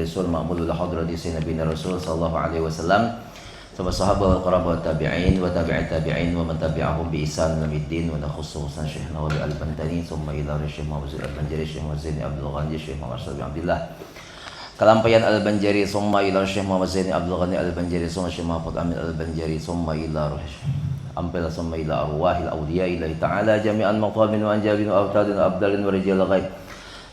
majlisul ma'mulul hadrati sayyidina Rasul sallallahu alaihi wasallam sama sahabat wal qarabat tabi'in wa tabi'at tabi'in wa man tabi'ahum bi ihsan ila yaumil wa nakhususan Syekhna wa al-Bantani thumma ila Syekh Muhammad al-Banjari Syekh Muhammad Abdul Ghani Syekh Muhammad Abdullah Kalampayan al-Banjari thumma ila Syekh Muhammad Abdul Ghani al-Banjari thumma Syekh Muhammad Amin al-Banjari thumma ila Ampel thumma ila arwahil awliya ilahi ta'ala jami'an maqamin wa anjabin wa awtadin wa abdalin wa rijal ghaib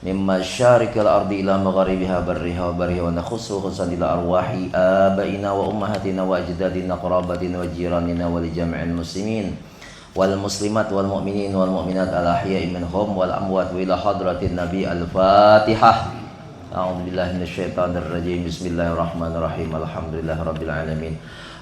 mimma syarikal ardi ila magharibiha barriha wa barriha wa nakhussu khususan ila arwahi abaina wa ummahatina wa ajdadina qarabatina wa jiranina wa li jami'il muslimin wal muslimat wal mu'minin wal mu'minat al ahya'i minhum wal amwat wa ila hadratin nabi al-fatihah. A'udzu billahi minasyaitonir rajim. Bismillahirrahmanirrahim. Alhamdulillahirabbil alamin.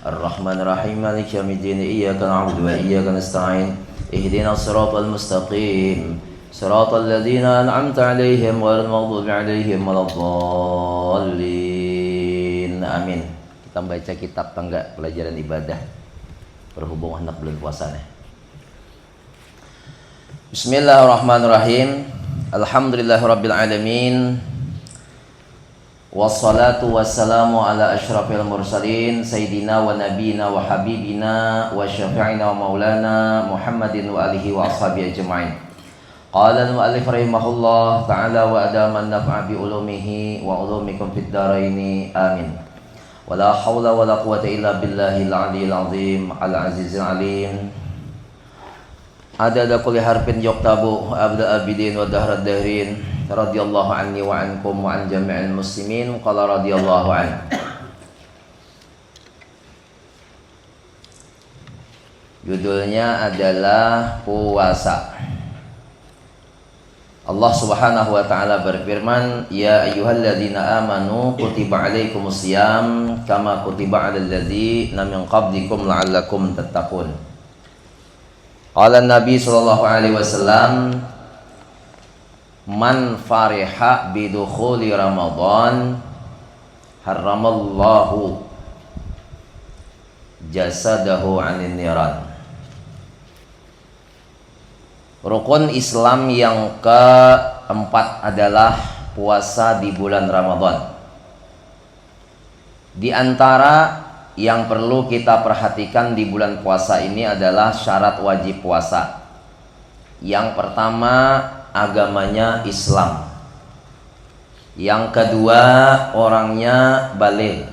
Ar-Rahmanir Rahim. Maliki yaumiddin. Iyyaka na'budu wa iyyaka nasta'in. Ihdinas siratal mustaqim. Siratal ladzina an'amta 'alaihim ghairil maghdubi 'alaihim waladdallin. Amin. Kita baca kitab tangga pelajaran ibadah berhubung hendak bulan puasa nih. Bismillahirrahmanirrahim. Alhamdulillahirabbil alamin. Wassalatu wassalamu ala asyrafil mursalin Sayyidina wa nabiyina wa habibina wa syafi'ina wa maulana Muhammadin wa alihi wa ashabihi ajma'in. Qala al-mu'allif rahimahullah ta'ala wa adaman naf'a bi ulumihi wa ulumikum fid dharaini amin. Wa la hawla wa la quwwata illa billahil aliyyil azim al-azizil alim. Adada kulli harfin yuktabu abda abidin wa dahrad dahrin radhiyallahu anni wa ankum wa an jami'il muslimin qala radhiyallahu an. Judulnya adalah puasa. Allah Subhanahu wa taala berfirman, ya ayyuhalladzina amanu kutiba alaikumusiyam kama kutiba alal ladzina min qablikum la'allakum tattaqun. Qala Nabi sallallahu alaihi wasallam, man fariha bidukhuli Ramadan haramallahu jasadahu 'anil niran. Rukun Islam yang keempat adalah puasa di bulan Ramadan. Di antara yang perlu kita perhatikan di bulan puasa ini adalah syarat wajib puasa. Yang pertama, agamanya Islam. Yang kedua, orangnya baligh.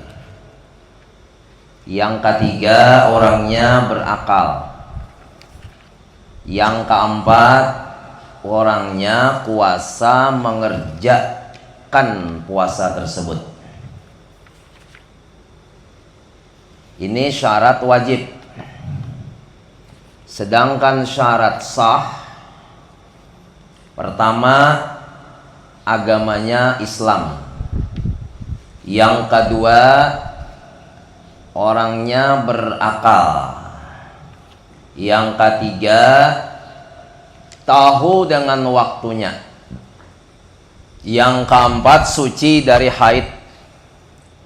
Yang ketiga, orangnya berakal. Yang keempat, orangnya kuasa mengerjakan puasa tersebut. Ini syarat wajib. Sedangkan syarat sah, pertama, agamanya Islam. Yang kedua, orangnya berakal. Yang ketiga, tahu dengan waktunya. Yang keempat, suci dari haid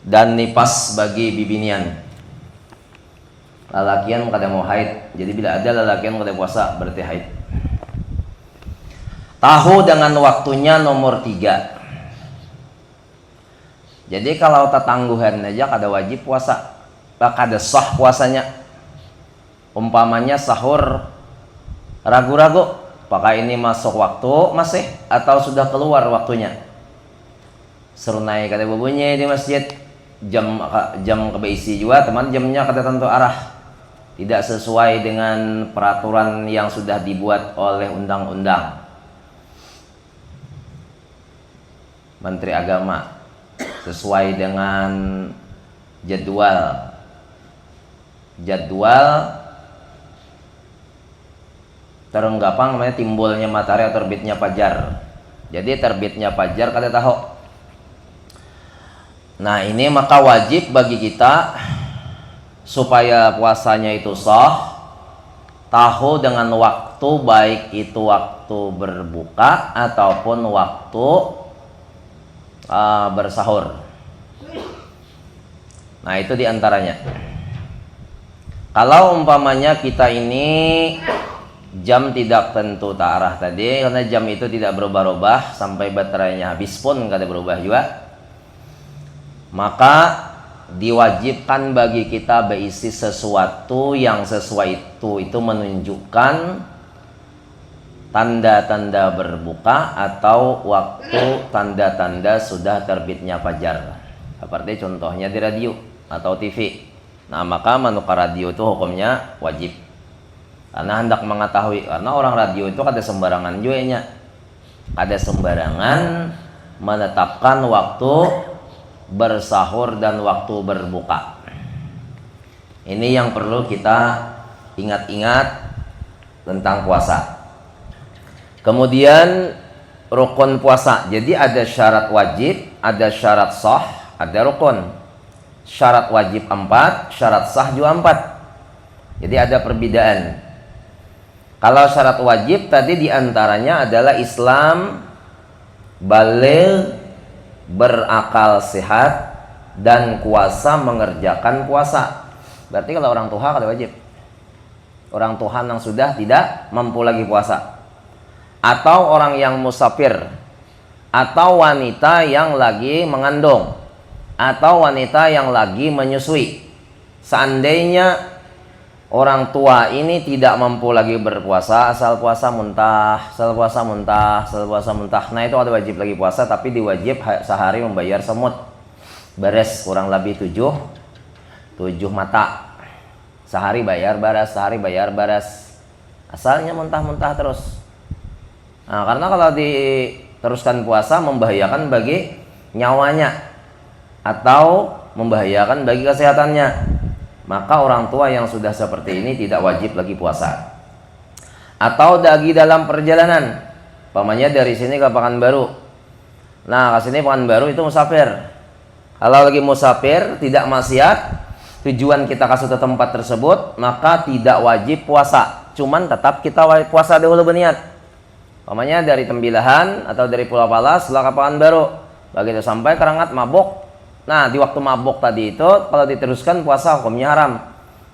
dan nifas bagi bibinian. Lalakian kada mau haid, jadi bila ada lalakian kada puasa berarti haid. Tahu dengan waktunya nomor 3. Jadi kalau tetangguhan aja kada wajib puasa, kada sah puasanya. Umpamanya sahur ragu-ragu, apakah ini masuk waktu masih atau sudah keluar waktunya. Serunai kada berbunyi di masjid, jam kebeisi juga teman, jamnya kada tentu arah, tidak sesuai dengan peraturan yang sudah dibuat oleh undang-undang Menteri Agama, sesuai dengan jadwal terenggapan namanya timbulnya matahari atau terbitnya fajar. Jadi terbitnya fajar kada tahu. Nah, ini maka wajib bagi kita supaya puasanya itu sah, tahu dengan waktu, baik itu waktu berbuka ataupun waktu bersahur. Nah, itu diantaranya. Kalau umpamanya kita ini jam tidak tentu ta'arah tadi, karena jam itu tidak berubah-ubah sampai baterainya habis pun kada berubah juga. maka diwajibkan bagi kita berisi sesuatu yang sesuai itu menunjukkan tanda-tanda berbuka atau waktu tanda-tanda sudah terbitnya fajar. Seperti contohnya di radio atau TV. Nah, maka manuka radio itu hukumnya wajib. Karena hendak mengetahui, karena orang radio itu kada sembarangan juga nya. Kada sembarangan menetapkan waktu bersahur dan waktu berbuka. Ini yang perlu kita ingat-ingat tentang puasa. Kemudian rukun puasa. Jadi ada syarat wajib, ada syarat sah, ada rukun. Syarat wajib 4, syarat sah juga 4. Jadi ada perbedaan. Kalau syarat wajib tadi diantaranya adalah Islam, baligh, berakal sehat, dan kuasa mengerjakan puasa. Berarti kalau orang tua kada wajib. Orang Tuhan yang sudah tidak mampu lagi puasa. Atau orang yang musafir, atau wanita yang lagi mengandung, atau wanita yang lagi menyusui. Seandainya orang tua ini tidak mampu lagi berpuasa, asal puasa muntah, asal puasa muntah, asal puasa muntah. Nah itu ada wajib lagi puasa, tapi diwajib sehari membayar semut. Beres kurang lebih 7 mata. Sehari bayar baras, sehari bayar baras. Asalnya muntah-muntah terus. Nah, karena kalau diteruskan puasa membahayakan bagi nyawanya atau membahayakan bagi kesehatannya. Maka orang tua yang sudah seperti ini tidak wajib lagi puasa. Atau lagi dalam perjalanan, umpamanya dari sini ke Pekanbaru. Nah, ke sini Pekanbaru itu musafir. Kalau lagi musafir tidak maksiat, tujuan kita ke suatu tempat tersebut, maka tidak wajib puasa. Cuman tetap kita wajib puasa dahulu berniat. Umpamanya dari Tembilahan atau dari Pulau Palas setelah ke Pekanbaru. Begitu sampai Kerangat mabuk. Nah, di waktu mabuk tadi itu kalau diteruskan puasa hukumnya haram.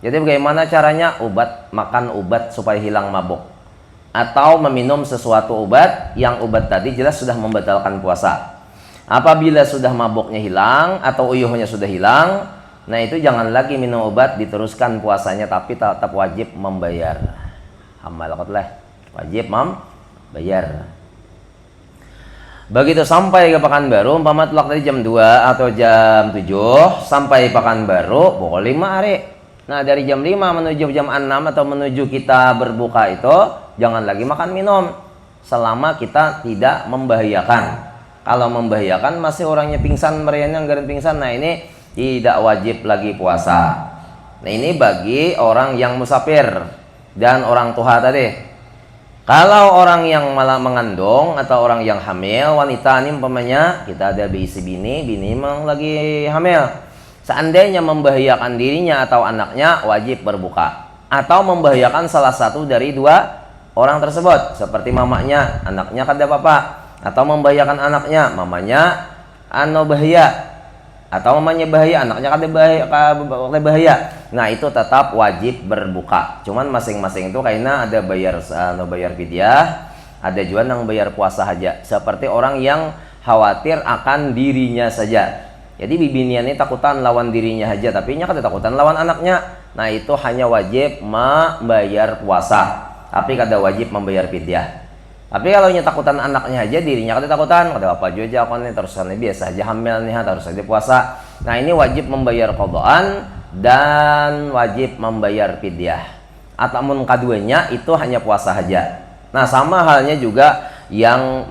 Jadi bagaimana caranya? Makan obat supaya hilang mabuk. Atau meminum sesuatu obat yang obat tadi jelas sudah membatalkan puasa. Apabila sudah mabuknya hilang atau uyuhnya sudah hilang, nah itu jangan lagi minum obat, diteruskan puasanya, tapi tetap wajib membayar. Amal qatlah, wajib bayar. Begitu sampai ke Pekanbaru, umpama tulak tadi jam 2 atau jam 7, sampai Pekanbaru pukul 5 hari. Nah, dari jam 5 menuju jam 6 atau menuju kita berbuka itu jangan lagi makan minum selama kita tidak membahayakan. Kalau membahayakan masih orangnya pingsan, meriahnya anggaran pingsan, nah ini tidak wajib lagi puasa. Nah, ini bagi orang yang musafir dan orang tua tadi. Kalau orang yang malah mengandung atau orang yang hamil, wanita ini umpamanya kita ada berisi bini memang lagi hamil. Seandainya membahayakan dirinya atau anaknya, wajib berbuka. Atau membahayakan salah satu dari dua orang tersebut, seperti mamanya, anaknya kada apa-apa. Atau membahayakan anaknya, mamanya bahaya. Atau mamanya bahaya, anaknya kada bahaya. Nah, itu tetap wajib berbuka. Cuman masing-masing itu kayaknya ada bayar fidyah, ada juga yang bayar puasa saja. Seperti orang yang khawatir akan dirinya saja. Jadi bibinian ini takutan lawan dirinya saja, tapi nya kada takutan lawan anaknya. Nah, itu hanya wajib membayar puasa, tapi kada wajib membayar fidyah. Tapi kalau nya takutan anaknya aja, dirinya kada takutan, kada apa aja aku nih terusan biasa aja hamil nih, terus aja puasa. Nah, ini wajib membayar qadaan dan wajib membayar fidyah. Ataupun keduanya itu hanya puasa saja. Nah, sama halnya juga yang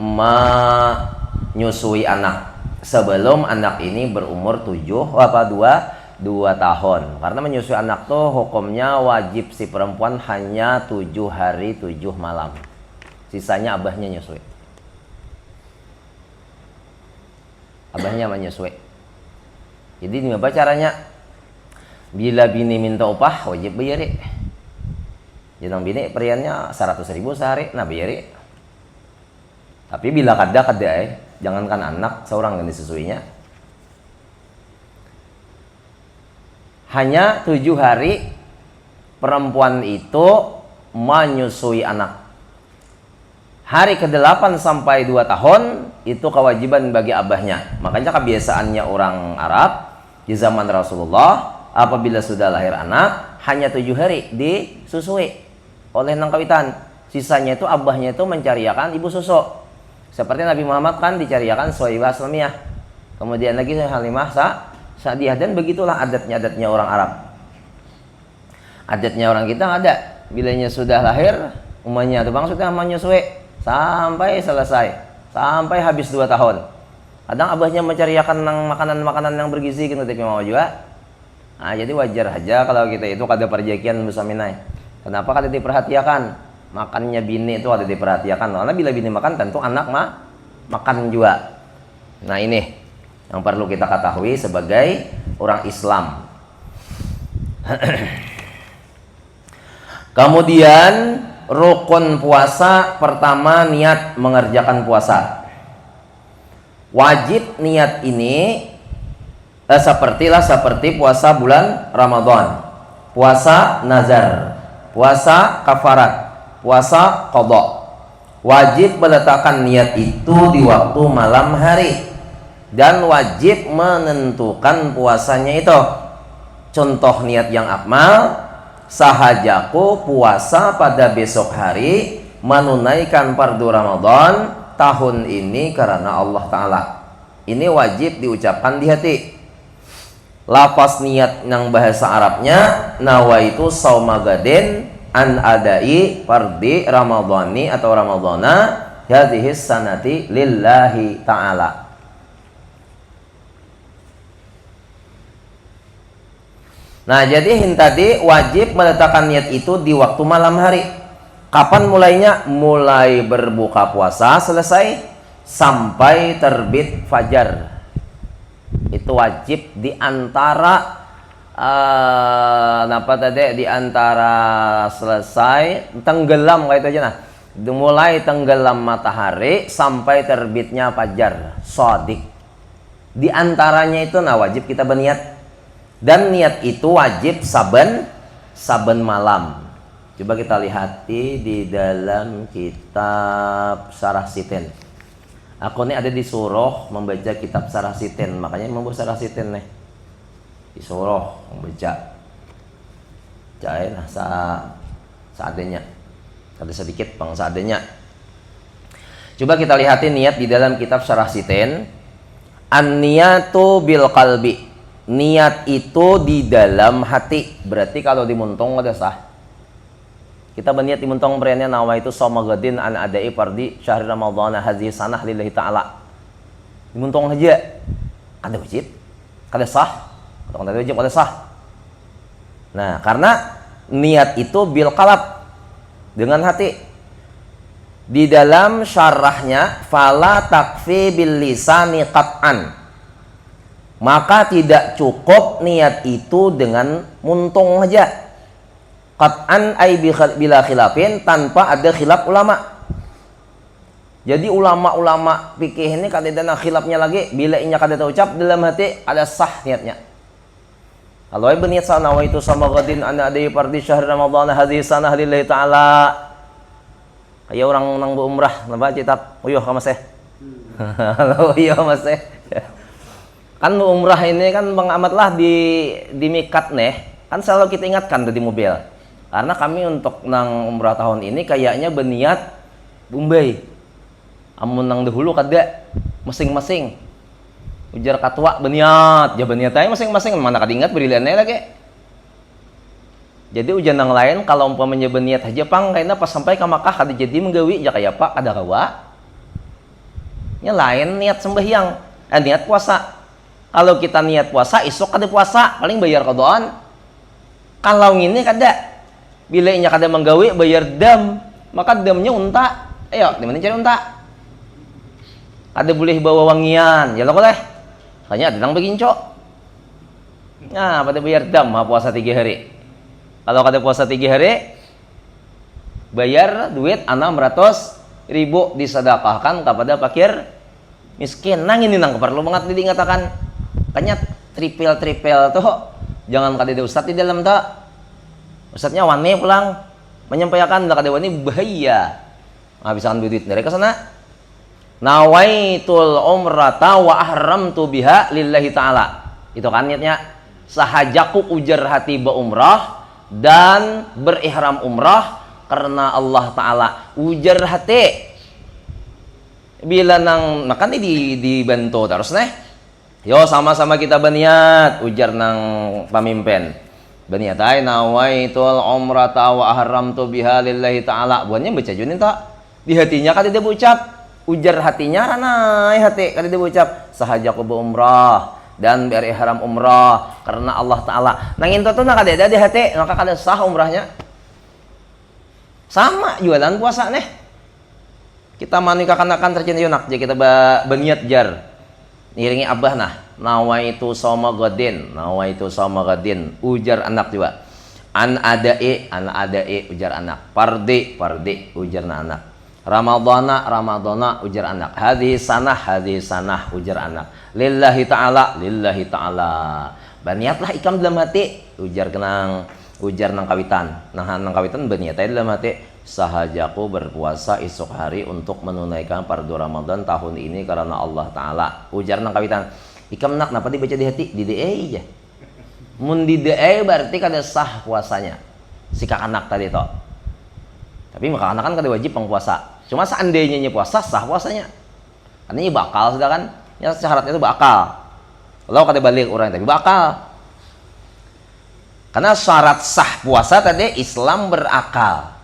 menyusui anak sebelum anak ini berumur 2 tahun. Karena menyusui anak tuh hukumnya wajib si perempuan hanya 7 hari 7 malam. Sisanya abahnya nyusui. Abahnya menyusui. Jadi ini apa caranya? Bila bini minta upah, wajib bayari. Jangan bini periannya 100.000 sehari, nah bayari. Tapi bila kada jangankan anak, seorang yang disusuinya. Hanya 7 hari perempuan itu menyusui anak. Hari ke-8 sampai 2 tahun itu kewajiban bagi abahnya. Makanya kebiasaannya orang Arab di zaman Rasulullah, apabila sudah lahir anak, hanya 7 hari disusui oleh nang kawitan. Sisanya itu abahnya itu mencariakan ibu susu. Seperti Nabi Muhammad kan dicariakan Suwaibah Aslamiyah. Kemudian lagi Halimah Sa'diyah, dan begitulah adatnya orang Arab. Adatnya orang kita ada. Bilanya sudah lahir, umumnya tuh bang sudah menyusui sampai selesai, sampai habis 2 tahun. Kadang abahnya mencariakan makanan-makanan yang bergizi gitu tapi mau juga. Nah, jadi wajar aja kalau kita itu kada perjakian musaminai. Kenapa kada diperhatikan? Makannya bini itu ada diperhatikan. Karena bila bini makan tentu anak makan juga. Nah, ini yang perlu kita ketahui sebagai orang Islam. Kemudian rukun puasa pertama, niat mengerjakan puasa. Wajib niat ini seperti puasa bulan Ramadan, puasa nazar, puasa kafarat, puasa qadha. Wajib meletakkan niat itu di waktu malam hari dan wajib menentukan puasanya itu. Contoh niat yang akmal, sahajaku puasa pada besok hari menunaikan fardu Ramadan tahun ini karena Allah Ta'ala. Ini wajib diucapkan di hati. Lafaz niat yang bahasa Arabnya nawaitu saumagadin an adai fardi Ramadhani atau Ramadhana hadhis sanati lillahi ta'ala. Nah, jadi tadi wajib meletakkan niat itu di waktu malam hari. Kapan mulainya? Mulai berbuka puasa selesai sampai terbit fajar. Itu wajib di antara di antara selesai tenggelam kayak itu aja nah. Mulai tenggelam matahari sampai terbitnya fajar shadiq. Di antaranya itu wajib kita berniat. Dan niat itu wajib saben malam. Coba kita lihat di dalam kitab Syarah Siten. Aku ini ada disuruh membaca kitab Syarah Siten, makanya membuat Syarah Siten nih. Disuruh membaca. Nah, seadanya. Ada sedikit bang seadanya. Coba kita lihatin niat di dalam kitab Syarah Siten. An-niyatu bil qalbi. Niat itu di dalam hati. Berarti kalau dimuntung ada sah. Kita berniat dimuntung beranian nawa itu somagadin an adai fardi syahri ramadhana hadhihi sanah lillahi ta'ala. Dimuntung aja. Kada wajib. Kada sah. Kada wajib, kada sah. Nah, karena niat itu bil qalb, dengan hati. Di dalam syarahnya fala takfi bil lisani qat'an. Maka tidak cukup niat itu dengan muntung aja. Qat'an ay bila khilafin, tanpa ada khilaf ulama. Jadi ulama-ulama fikih ini kada ada khilafnya lagi. Bila inya kada ucap dalam hati ada sah niatnya. Kalau ai berniat sana wa itu sama gadin ana adai fardi syahr ramadhan hadhihi sanah lillahi ta'ala. Kayak orang nang umrah napa citat uyuh ka Mas. Halo uyuh Mas. Kan umrah ini kan Bang Ahmad lah di mikat nih, kan selalu kita ingatkan di mobil. Karena kami untuk nang umrah tahun ini kayaknya berniat Bombay. Amun nang dahulu kada masing-masing. Ujar katua berniat, ya berniat aja masing-masing, mana kada ingat berilannya lagi. Jadi ujian yang lain kalau umpamanya berniat aja pang kayaknya pas sampai ke Makkah kada jadi menggawi ya kayak Pak kada kawa. Nya lain niat sembahyang, niat puasa. Kalau kita niat puasa, esok kada puasa, paling bayar qadaan. Kalau ini kada, bila inya kada menggawi bayar dam, maka damnya unta. Ayo, di mana cari unta? Kada boleh bawa wangian, ya lo boleh. Hanya ada nang beginco. Nah, pada bayar dam, puasa 3 hari. Kalau kada puasa 3 hari, bayar duit 600.000 disedekahkan kepada fakir miskin. Nang ini nang perlu banget diingatakan. Kayaknya tripel tuh jangan kada ustaz di dalam tak. Ustaznya wani pulang menyampaikan kada wani bahaya. Habisan duit dari ke sana. Nawaitul umrata wa ahramtu biha lillahi ta'ala. Itu kan niatnya. Sahajaku ujar hati berumrah dan berihram umrah karena Allah Ta'ala. Ujar hati. Bila nang makan dibantu terus nih. Yo sama-sama kita berniat. Ujar nang pamimpin. Berniat ay nawaitul umrata wa ahramtu biha lillahi ta'ala. Buatnya baca junin tak? Di hatinya kan dia ucap. Ujar hatinya ranai hati kada dia ucap sahajaku berumrah dan berihram umrah karena Allah Ta'ala. Nangin tuh nak ada di hati maka kada sah umrahnya. Sama jualan puasa nih. Kita manika kanakan tercinta yunak jadi kita berniat jar. Iringi abah nah nawaitu soma gadin ujar anak juga. An ada'i ujar anak. Pardi ujar anak. Ramadana ujar anak. Hadhihi sanah ujar anak. Lillahi ta'ala berniatlah ikam dalam hati ujar nang kawitan berniat dalam hati sahajaku berpuasa esok hari untuk menunaikan fardu Ramadan tahun ini karena Allah Ta'ala. Ujar nang kawitan ikam nak napa dibaca di hati di DE aja mun di DE berarti kada sah puasanya sikak anak tadi toh. Tapi maka anak kan kada wajib pengpuasa. Cuma seandainya puasa sah puasanya. Artinya bakal sudah kan? Ya syaratnya itu bakal. Kalau kada balik orang tapi bakal. Karena syarat sah puasa tadi Islam berakal.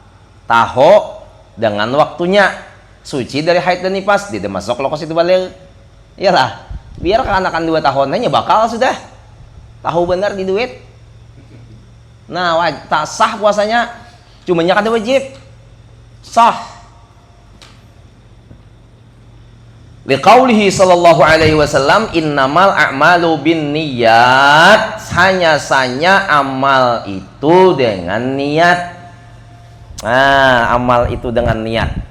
Tahu dengan waktunya. Suci dari haid dan nifas, tidak masuk lokasi itu balik. Iyalah. Biar keanakan 2 tahunnya bakal sudah. Tahu benar di duit. Nah, tak sah puasanya. Cumanya kada wajib. Sah. Liqaulihi sallallahu alaihi wasallam innamal a'malu binniyat, hanya amal itu dengan niat. Nah, amal itu dengan niat.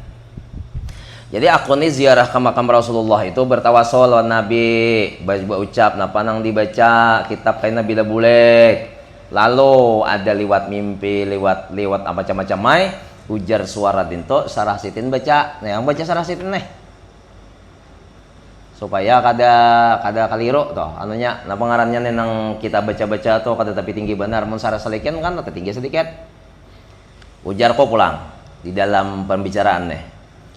Jadi aku nih ziarah ke makam Rasulullah itu bertawasul lawan Nabi, ucap napa nang dibaca kitab kain Nabi la bulek. Lalu ada liwat mimpi, liwat apa macam-macam mai, ujar suara dinto sarah sitin baca. Nah, yang baca sarah sitin nih. Supaya kada keliru toh anunya nah pengarannya nang kita baca-baca tuh kada tapi tinggi benar mun sarah selikin kan tinggi sedikit. Ujar kok pulang di dalam pembicaraan nih.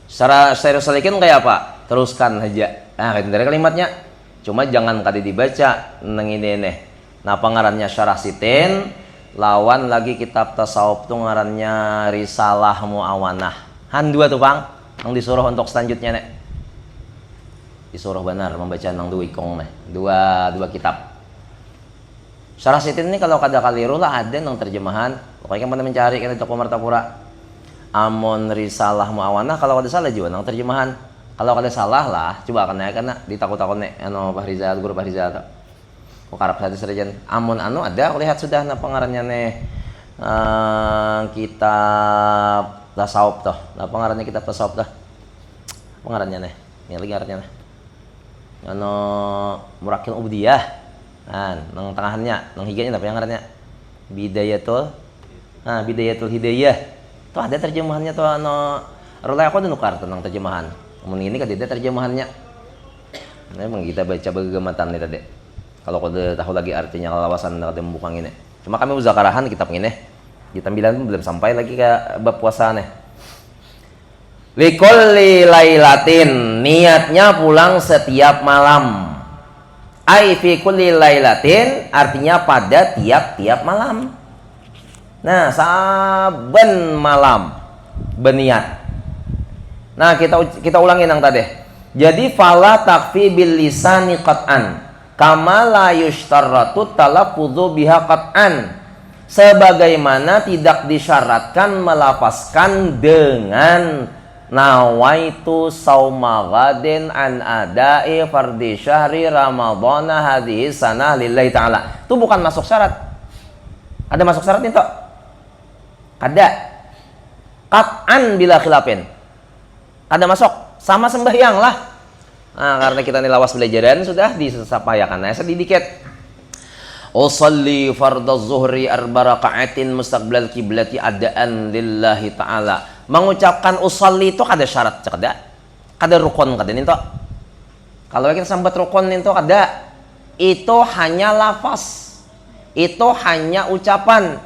Sarah selikin kayak apa? Teruskan aja. Nah, dari kalimatnya. Cuma jangan kada dibaca nang ini nih. Nah, pengarannya syarah sitin lawan lagi kitab tasawuf tuh ngarannya Risalah Muawanah. Han dua tuh, Bang. Yang disuruh untuk selanjutnya nih. Disuruh benar membaca nang dua kitab. Syarah sitin ini kalau kada kaliru lah ada nang terjemahan. Pokoknya mana mencari kita toko Martapura. Amon Risalah Muawanah kalau kada salah juga nang terjemahan. Kalau kada salah lah, coba karena ditakut-takut nih Pak Rizal, guru Pak Rizal. Kok karap satu serjen. Amon ada aku lihat sudah nah pengarannya nih kitab tasawuf toh. Nah pengarannya kitab tasawuf toh. Pengarannya nih. Ini lagi ngarannya nih. Murakil Ubudiyah. Nah, nang tengahannya, nang higanya apa yang ngarannya? Bidayatul Hidayah. Tuh ada terjemahannya tuh rolay aku nukar tentang terjemahan. Kemudian ini kan ada terjemahannya. Memang kita baca bergematan nih tadi. Kalau kau tahu lagi artinya lawasan ada membukang ini. Cuma kami uzakarahan kitab ini. Di tampilan belum sampai lagi ke bab puasa nih. Likulli lailatin, niatnya pulang setiap malam. Ai fi kulli lailatin artinya pada tiap-tiap malam. Nah, saben malam berniat. Nah, kita ulangi yang tadi. Jadi fala takfi bil lisani qat'an kama la yushtaratu talaffudzu biha qat'an. Sebagaimana tidak disyaratkan melafazkan dengan nawaitu sauma ghadin an adai fardi syahri ramadhana hadhihi sanah lillahi ta'ala. Itu bukan masuk syarat. Ada masuk syarat itu? Ada. Qat'an bila khilafin. Ada masuk. Sama sembahyang lah. Nah, karena kita ini lawas belajaran sudah disampaikan. Nah, sedikit. Usalli fardaz zuhri arba raka'atin mustaqbilal qiblati adaan lillahi ta'ala. Mengucapkan usalli itu ada syarat cekda. kada rukun kada ninto. Kalau kita sambat rukun ninto kada, itu hanya lafaz, itu hanya ucapan.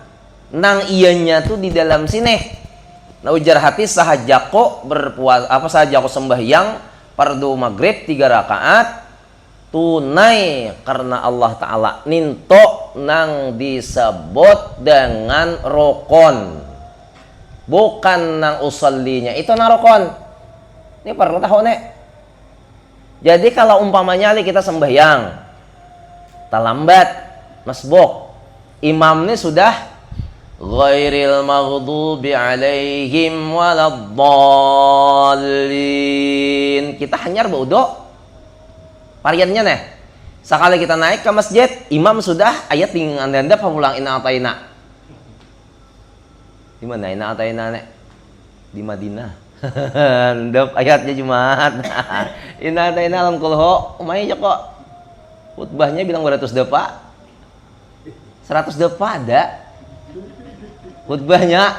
Nang ianya tuh di dalam sini. Nah ujar hati sahajako berpuasa sahajako sembahyang fardu maghrib 3 rakaat tunai karena Allah Ta'ala ninto nang disebut dengan rukun, bukan nang usallinya itu nang rukun. Ini perlu tahu nih. Jadi kalau umpamanya kita sembahyang terlambat masbuk, imam ini sudah ghairil maghdubi alaihim waladdallin, kita hanyar baudo variannya nih. Sekali kita naik ke masjid, imam sudah ayat dengan anda pamulang ina ataina. Di mana ina ataina nih? Di Madinah. Ndap ayatnya Jumat. Ina ataina alam kulho, umay kok. Khutbahnya bilang 200 depa. 100 depa ada. Khutbahnya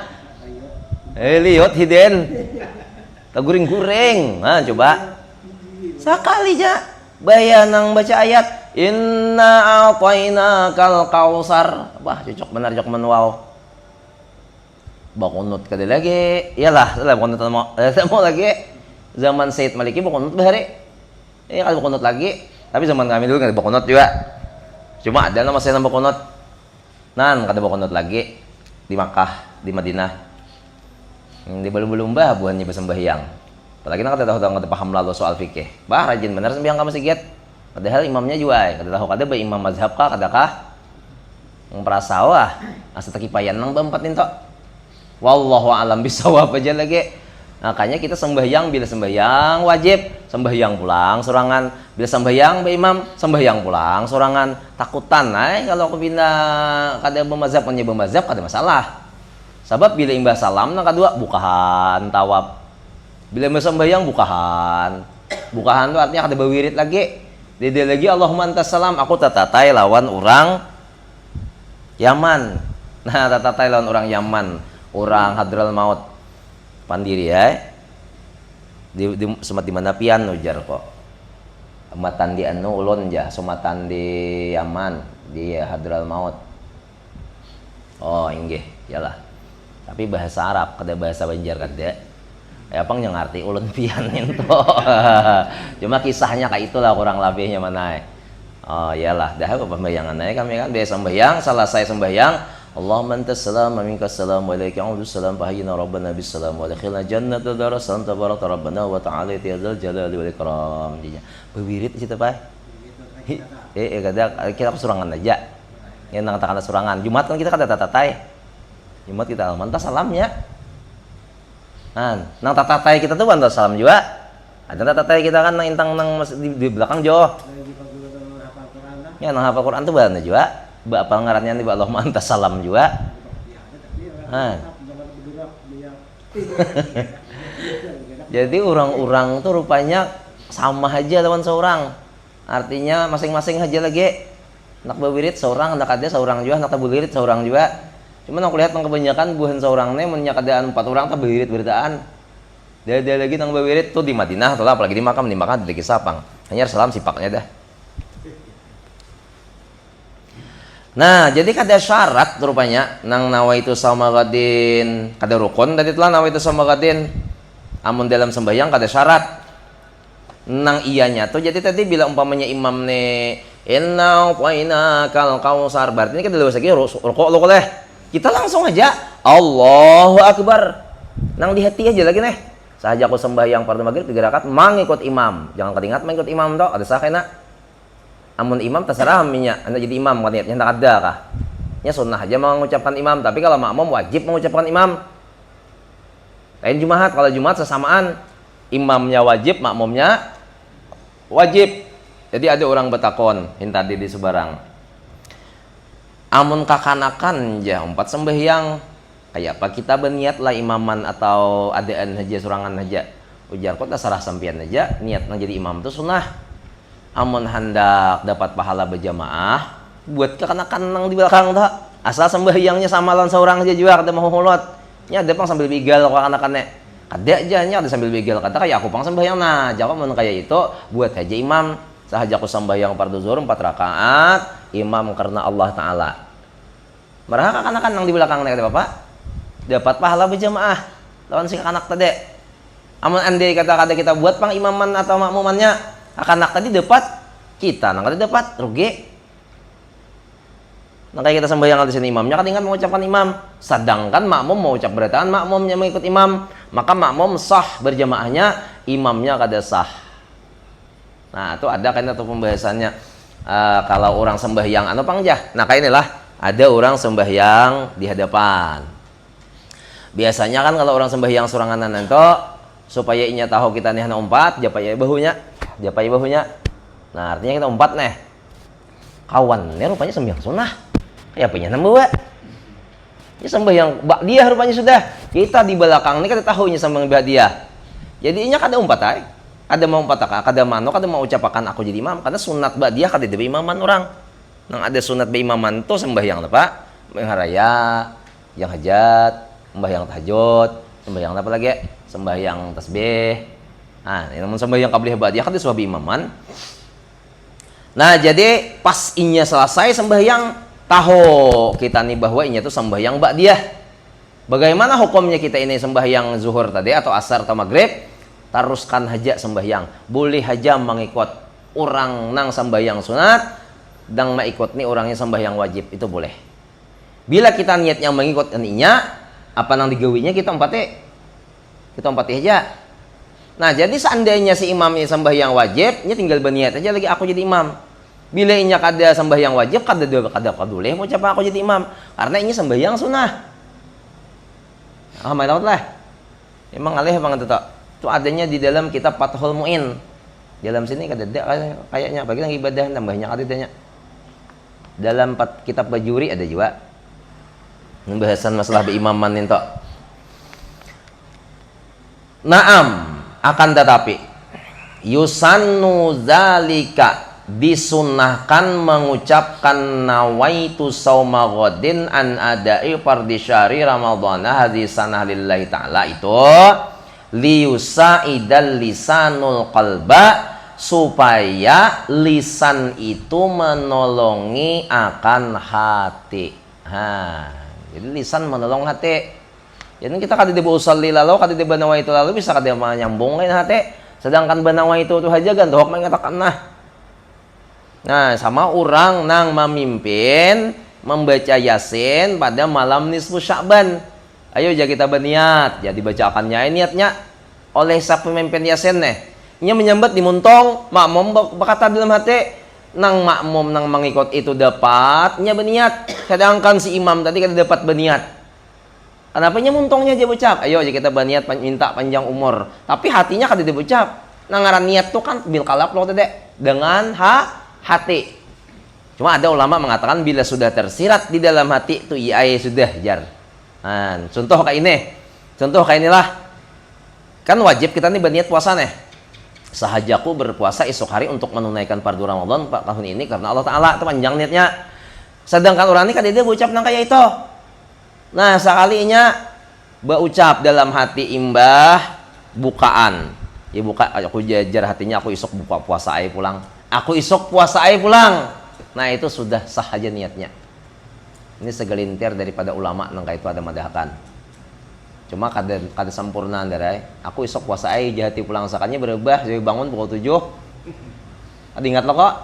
lihat hiden taguring-guring. Nah coba sekali aja bayanang baca ayat inna a'tayna kal kausar. Wah cocok benar cocok menwau bakunut kada lagi iyalah bakunut mau lagi zaman Said Maliki bakunut bahari kalau bakunut lagi, tapi zaman kami dulu kada bakunut juga, cuma ada nama saya nama bakunut nan kada bakunut lagi di Makkah, di Madinah. Di belum-belum bah buahnya bersembahyang. Apalagi nak kata tahu paham lalu soal fikih. Bah rajin benar sembahyang ka masjid. Padahal imamnya juga kada tahu kada ba imam mazhab ka kada kah? Ngprasawah asa takipayan nang beempat ninto. Wallahu alam bisawab aja lagi. Makanya kita sembahyang bila sembahyang wajib, sembahyang pulang sorangan. Bila sembahyang ba imam, sembahyang pulang sorangan. Takutan kalau aku pindah kada bermazhab punya bermazhab kada masalah. Sebab bila imbah salam nang kedua bukahan tawab. Bila imbah sembahyang bukahan. Bukahan itu artinya kada berwirid lagi. Dia lagi Allahumma antas salam, aku tatatai lawan orang Yaman. Nah, tatatai lawan orang Yaman, orang Hadral Maut. Pandiri ya di semat di mana pian ujar kok amatan di anu ulun ja sumatan di Yaman di Hadral Maut. Oh inggih yalah, tapi bahasa Arab kada bahasa Banjar kada apa yang ngerti ulun pian itu. Cuma kisahnya kayak itulah kurang lebihnya mana. Oh iyalah dah apa pembayangan kami kan biasa sembahyang salah saya sembahyang Allahumma antas salam wa minkas salam wa ilaika a'udzu salam fa hayyina rabbana bis salam wa adkhilna jannata dar salam tabaraka rabbana wa ta'ala ya dzal jalali wal ikram. Bewirid kita Pak. Kada kita kesurangan aja. Yang nang katakan surangan. Jumat kan kita kada tatatai. Jumat kita mantas salamnya. Nang tatatai kita tuh mantas salam juga. Ada tatatai kita kan nang intang nang di belakang jauh. Ya nang hafal Quran tuh bana juga. Apa ngarannya nih Allahumma antas salam juga. Jadi orang-orang tuh rupanya sama aja lawan seorang. Artinya masing-masing aja lagi. Nak bewirid seorang, nak ada seorang juga, nak tabulirit seorang juga. Cuman aku lihat kebanyakan buhan seorang nih mennya keadaan 4 orang tabulirit beritaan. Dia lagi nang bewirid tuh di Madinah atau apalagi di makam di Kisapang. Hanya salam sipaknya dah. Nah, jadi kada syarat rupanya nang nawaitu samagadin, kada rukun tadi telah nawaitu samagadin. Amun dalam sembahyang kada syarat. Nang iyanya tuh jadi tadi bila umpamanya imam ne inna qaina kal kausar berarti ini kada lewat lagi rukuk lo koleh. Kita langsung aja Allahu akbar. Nang di hati aja lagi nih. Saja aku sembahyang fardu maghrib 3 rakaat mangikut imam. Jangan kadingat mangikut imam toh ada sakena. Amun imam terserah minyak, anda jadi imam kan niatnya tak ada kah? Ya sunnah aja mengucapkan imam, tapi kalau makmum wajib mengucapkan imam. Lain Jumat, kalau Jumat sesamaan imamnya wajib, makmumnya wajib. Jadi ada orang betakon, tadi di Sebarang. Amun kakanakan ya 4 sembahyang, kayak apa kita berniat lah imaman atau adaan aja surangan aja. Ujar kok terserah sampian aja, niat nang jadi imam itu sunnah. Amun hendak dapat pahala berjamaah buat kekanakan nang di belakang tak asal sembahyangnya sama lan seorang aja juga kada mau hulot nya ada pang sambil bigal kekanakannya Kada aja nya ada sambil begal kata kayak aku pang sembahyang nah jawab mun kayak itu buat aja imam sahaja aku sembahyang fardu zuhur 4 rakaat imam karena Allah taala. Maraha kan nang di belakang nek Bapak dapat pahala berjamaah lawan si anak tadi. Amun andai kata kita buat pang imaman atau makmumannya anak tadi dapat kita nang kada dapat rugi. Nah kayak kita sembahyang di sini imamnya kan ingat mengucapkan imam, sedangkan makmum mau ucap berataan makmumnya mengikut imam, maka makmum sah berjamaahnya, imamnya kada sah. Nah itu ada kan atau pembahasannya kalau orang sembahyang anu pangjah. Nah kayak inilah ada orang sembahyang di hadapan. Biasanya kan kalau orang sembahyang suranganan itu supaya inya tahu kita nih umpat, japai bahunya. Nah artinya kita umpat nih. Kawan, ini rupanya sembahyang sunnah. Kayak punya nambah ini sembahyang bak dia rupanya sudah kita di belakang ini kita tahu ini sembahyang bak dia jadi inya kada umpat ay kada mau umpat kada mano kada mau ucapakan aku jadi imam karena sunat bak dia kada ada imaman orang nang ada sunat bak imaman tuh sembahyang apa haraya yang hajat sembahyang tahajud sembahyang apa lagi sembahyang tasbih ini namun sembahyang qabliyah bak dia kada suah imaman. Nah jadi pas inya selesai sembahyang tahu kita nih bahwa ini tuh sembahyang bak dia. Bagaimana hukumnya kita ini sembahyang zuhur tadi atau asar atau maghrib? Teruskan haja sembahyang. Boleh haja mengikut orang nang sembahyang sunat dan mengikut nih orangnya sembahyang wajib itu boleh. Bila kita niatnya mengikut ininya apa nang digawinya kita empati aja. Nah jadi seandainya si imam ini sembahyang wajib, nya tinggal berniat aja lagi aku jadi imam. Bila inya kada sembahyang wajib, kada boleh mau ucap aku jadi imam. Karena ini sembahyang sunnah. Mai tahu lah. Emang alih bang itu tak. Itu adanya di dalam kitab Fathul Muin. Dalam sini kada ada kayaknya bagi yang ibadah tambahnya kada adanya. Dalam kitab Bajuri ada juga. Pembahasan masalah berimaman itu. Naam, akan tetapi yusannu zalika disunnahkan mengucapkan nawaitu sauma ghadin an ada'i fardhi syahri ramadhana hadisanah lillahi ta'ala itu liyusa'idal lisanul qalba supaya lisan itu menolongi akan hati. Jadi lisan menolong hati. Jadi kita kada di usalli lalu kada di banawaitu lalu bisa kada nyambung lain hati. Sedangkan banawaitu itu haja gandohok mengatakan Nah, sama orang nang memimpin membaca Yasin pada malam nisfu Sya'ban. Ayo jadi kita berniat, jadi bacakannya niatnya oleh sang pemimpin Yasin nih. Nya menyambat di muntong, makmum berkata dalam hati, nang makmum nang mengikut itu dapat, nya berniat. Sedangkan si imam tadi kada dapat berniat. Kenapa nya muntongnya aja ucap? Ayo jadi kita berniat minta panjang umur. Tapi hatinya kada diucap. Nang ngaran niat tuh kan bil kalap loh tadi dengan hati. Cuma ada ulama mengatakan bila sudah tersirat di dalam hati itu iya sudah jar. Nah, contoh kayak ini. Contoh kayak inilah. Kan wajib kita nih berniat puasa nih. Sahajaku berpuasa esok hari untuk menunaikan fardu Ramadan tahun ini karena Allah Ta'ala itu panjang niatnya. Sedangkan orang ini kan dia berucap nang kayak itu. Nah, sekalinya berucap dalam hati imbah bukaan. Ya buka aku jajar hatinya aku esok buka puasa aja pulang. Aku isok puasa aja pulang. Nah itu sudah sah aja niatnya. Ini segelintir daripada ulama nang itu ada madhakan. Cuma kada sempurna ndarai. Aku isok puasa aja jahati pulang sakannya berubah jadi bangun pukul 7. Ada ingat lo kok?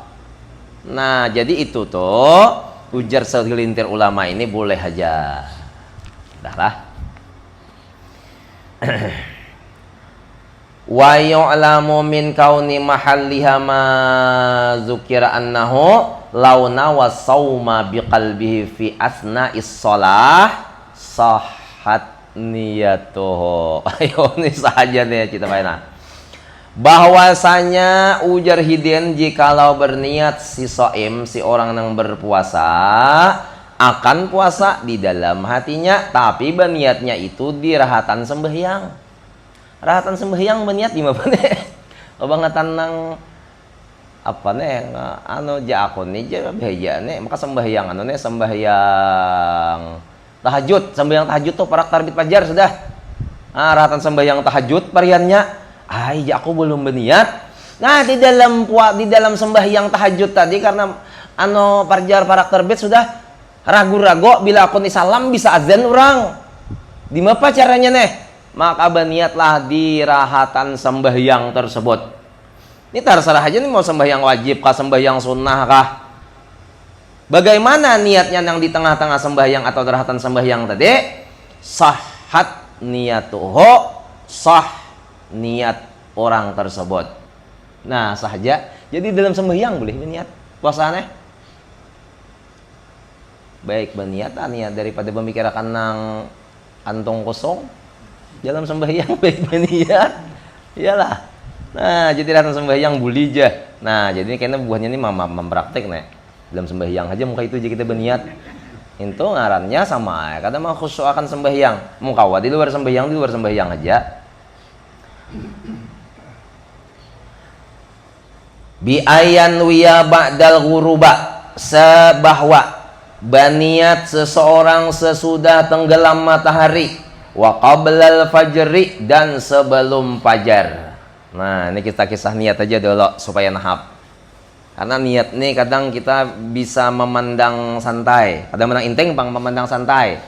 Nah jadi itu tuh ujar segelintir ulama ini boleh aja. Dah lah. Wa yu'lamu min kauni mahalliha ma dzukira annahu launa wa sauma biqalbihi fi asna'is shalah sahhat niyatuhu. Ayo ini saja nih kita mainan. Bahwasanya ujar hidin jikalau berniat si shaim si orang yang berpuasa akan puasa di dalam hatinya tapi berniatnya itu di rahatan sembahyang. Rahatan sembahyang berniat di mana nih? Kebangetan nang apa nih? Anu jakon nih jadi bahaya nih. Maka sembahyang anu nih sembahyang tahajud tuh parak tarbit fajar sudah. rahatan sembahyang tahajud pariannya. Ay, aku belum berniat. Nah, di dalam sembahyang tahajud tadi karena parjar parak terbit sudah ragu-ragu bila aku salam bisa azan orang. Di apa caranya nih? Maka berniatlah di rahatan sembahyang tersebut. Ini terserah aja nih mau sembahyang wajib kah, sembahyang sunnah kah. Bagaimana niatnya yang di tengah-tengah sembahyang atau rahatan sembahyang tadi? Sahhat niyatuhu, sah niat orang tersebut. Nah, sahaja. Jadi dalam sembahyang boleh berniat puasanya. Baik berniat daripada memikirkan nang kantong kosong. Dalam sembahyang baik berniat. Iyalah. Nah, jadi rahatan sembahyang boleh aja. Nah, jadi kayaknya buahnya ini mempraktek nih. Dalam sembahyang aja muka itu aja kita berniat. Itu ngarannya sama kadang mau khusyuk akan sembahyang mukawa di luar sembahyang aja. Bi ayan wiya ba'dal ghuruba, sebahwa baniat seseorang sesudah tenggelam matahari, wa qablal fajri, dan sebelum fajar. Nah, ini kita kisah niat aja dulu supaya nahap. Karena niat nih kadang kita bisa memandang santai, kadang menang inteng bang memandang santai.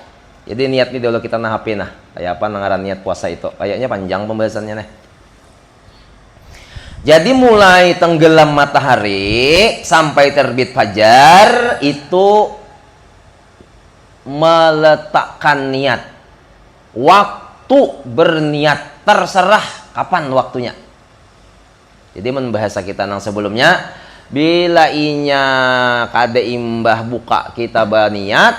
Jadi niat nih dulu kita nahapin nah. Kayak apa nangaran niat puasa itu? Kayaknya panjang pembahasannya nih. Jadi mulai tenggelam matahari sampai terbit fajar itu meletakkan niat. Waktu berniat terserah kapan waktunya. Jadi membahasa kita nang sebelumnya, bila inya kada imbah buka kita berniat,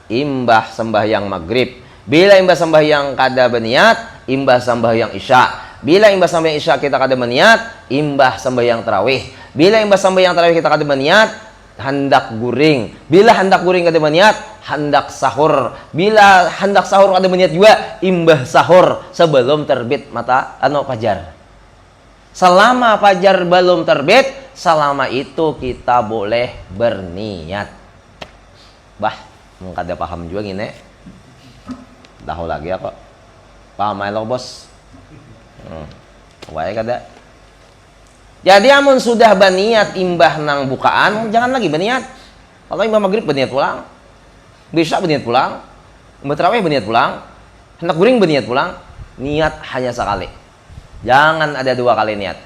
imbah sembahyang maghrib. Bila imbah sembahyang kada berniat, imbah sembahyang isya. Bila imbah sembahyang isya kita kada berniat, imbah sembahyang tarawih. Bila imbah sembahyang tarawih kita kada berniat, hendak guring. Bila hendak guring kada berniat, hendak sahur. Bila hendak sahur kada berniat juga, imbah sahur sebelum terbit fajar. Selama fajar belum terbit, selama itu kita boleh berniat. Bah, kada paham juga gini. Tahu lagi apa? Paham aja lo bos. Wae kada. Jadi amun sudah berniat imbah nang bukaan, jangan lagi berniat. Kalau imbah maghrib berniat pulang, besok berniat pulang, imbah tarawih berniat pulang, hendak guring berniat pulang. Niat hanya sekali. Jangan ada dua kali niat.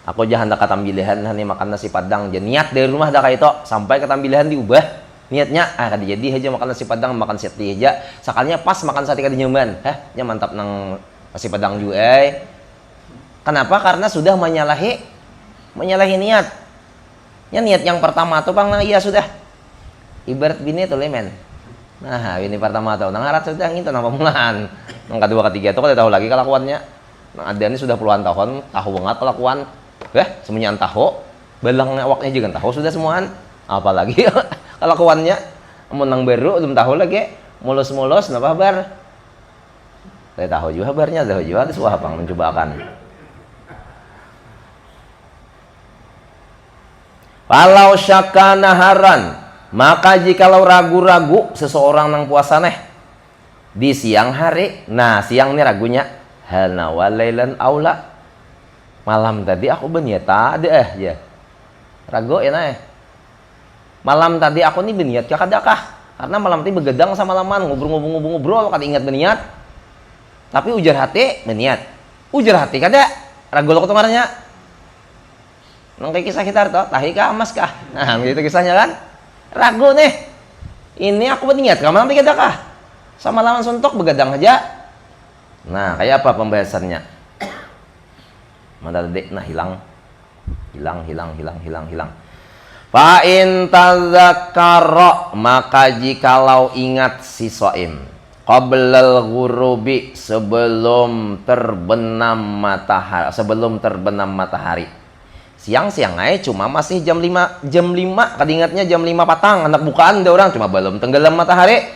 Aku jangan hendak katambilihan hani makan nasi padang. Jangan niat dari rumah dah kayak itu sampai katambilihan diubah. Niatnya kada jadi aja makan nasi padang, makan sate aja. Sakalnya pas makan sate kada nyaman. Nya mantap nang nasi padang juga. Kenapa? Karena sudah menyalahi niat. Ya niat yang pertama tuh bang, nah iya sudah. Ibarat bini tuh lemen. Nah ini pertama tuh, nang arat sudah itu nang pemulaan. Nang kedua ketiga tuh kada tahu lagi kelakuannya. Nang ada ini sudah puluhan tahun, tahu banget kelakuan. Semuanya tahu. Belang awaknya juga tahu sudah semuaan. Apalagi kelakuannya. Amun nang baru belum tahu lagi. Mulus-mulus napa kabar? Saya tahu juga kabarnya, tahu juga itu apa mencobakan. Kalau syaka naharan, maka jikalau ragu-ragu seseorang nang puasa neh di siang hari, nah siang ini ragunya hal nawalailan aula, malam tadi aku berniat ada ya ragu ya neh, malam tadi aku nih berniat kadakah, karena malam tadi begadang sama laman ngobrol kada ingat berniat, tapi ujar hati berniat, ujar hati kada ragu lo ketungarannya. Nang kayak kisah kita tuh, tahi kah emas kah? Nah, begitu kisahnya kan? Ragu nih. Ini aku berniat, kamu nanti kada kah? Sama lawan suntuk begadang aja. Nah, kayak apa pembahasannya? Mana tadi? Nah, hilang. Fa in tadzakkara, maka jikalau ingat si shaim qablal ghurubi, sebelum terbenam matahari. Siang-siang aja cuma masih jam 5 kadingatnya jam 5 patang anak bukaan ada orang cuma belum tenggelam matahari.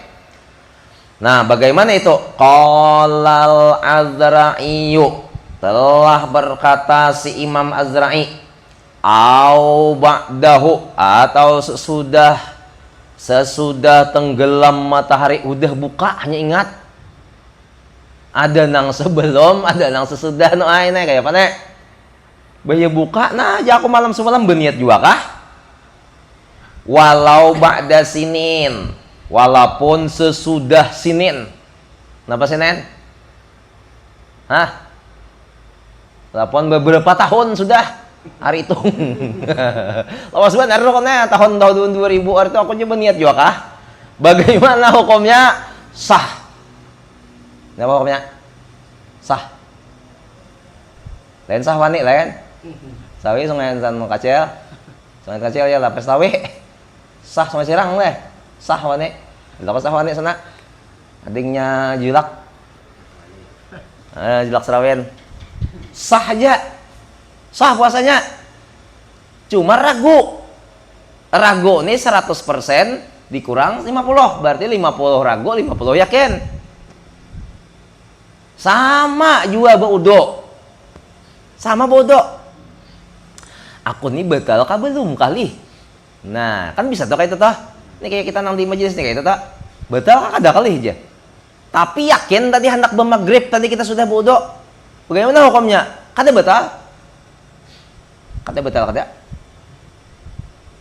Nah, bagaimana itu? Qalal Azra'iyu, telah berkata si Imam Azra'i, au ba'dahu, atau sesudah tenggelam matahari udah buka hanya ingat. Ada nang sebelum, ada nang sesudah no aina kayak apa nek? Baya buka, nah aja aku malam semalam berniat juga kah? Walau ba'da sinin, walaupun sesudah sinin. Kenapa sinin? Hah? Walaupun beberapa tahun sudah hari itu. Lawas benar rokoknya tahun 2000 itu aku coba niat juga kah? Bagaimana hukumnya? Sah. Apa hukumnya? Sah. Lain sah wani lain. Sawi sungai san kacil. Sungai kacil ya lapis sawi. Sah sungai sirang leh. Sah wani. Lapas sah wani sana. Adingnya jilak. Jilak Serawen. Sah aja. Sah puasanya. Cuma ragu. Ragu ini 100% dikurang 50. Berarti 50 ragu, 50 yakin. Sama juga baudo. Sama bodoh. Aku nih batal kah belum kali? Nah, kan bisa tuh kayak itu toh. Ini kayak kita nang di majelis nih kayak itu toh. Batal kah ada kali aja. Tapi yakin tadi hendak bermaghrib tadi kita sudah bodoh. Bagaimana hukumnya? Kada batal? Kada batal kada?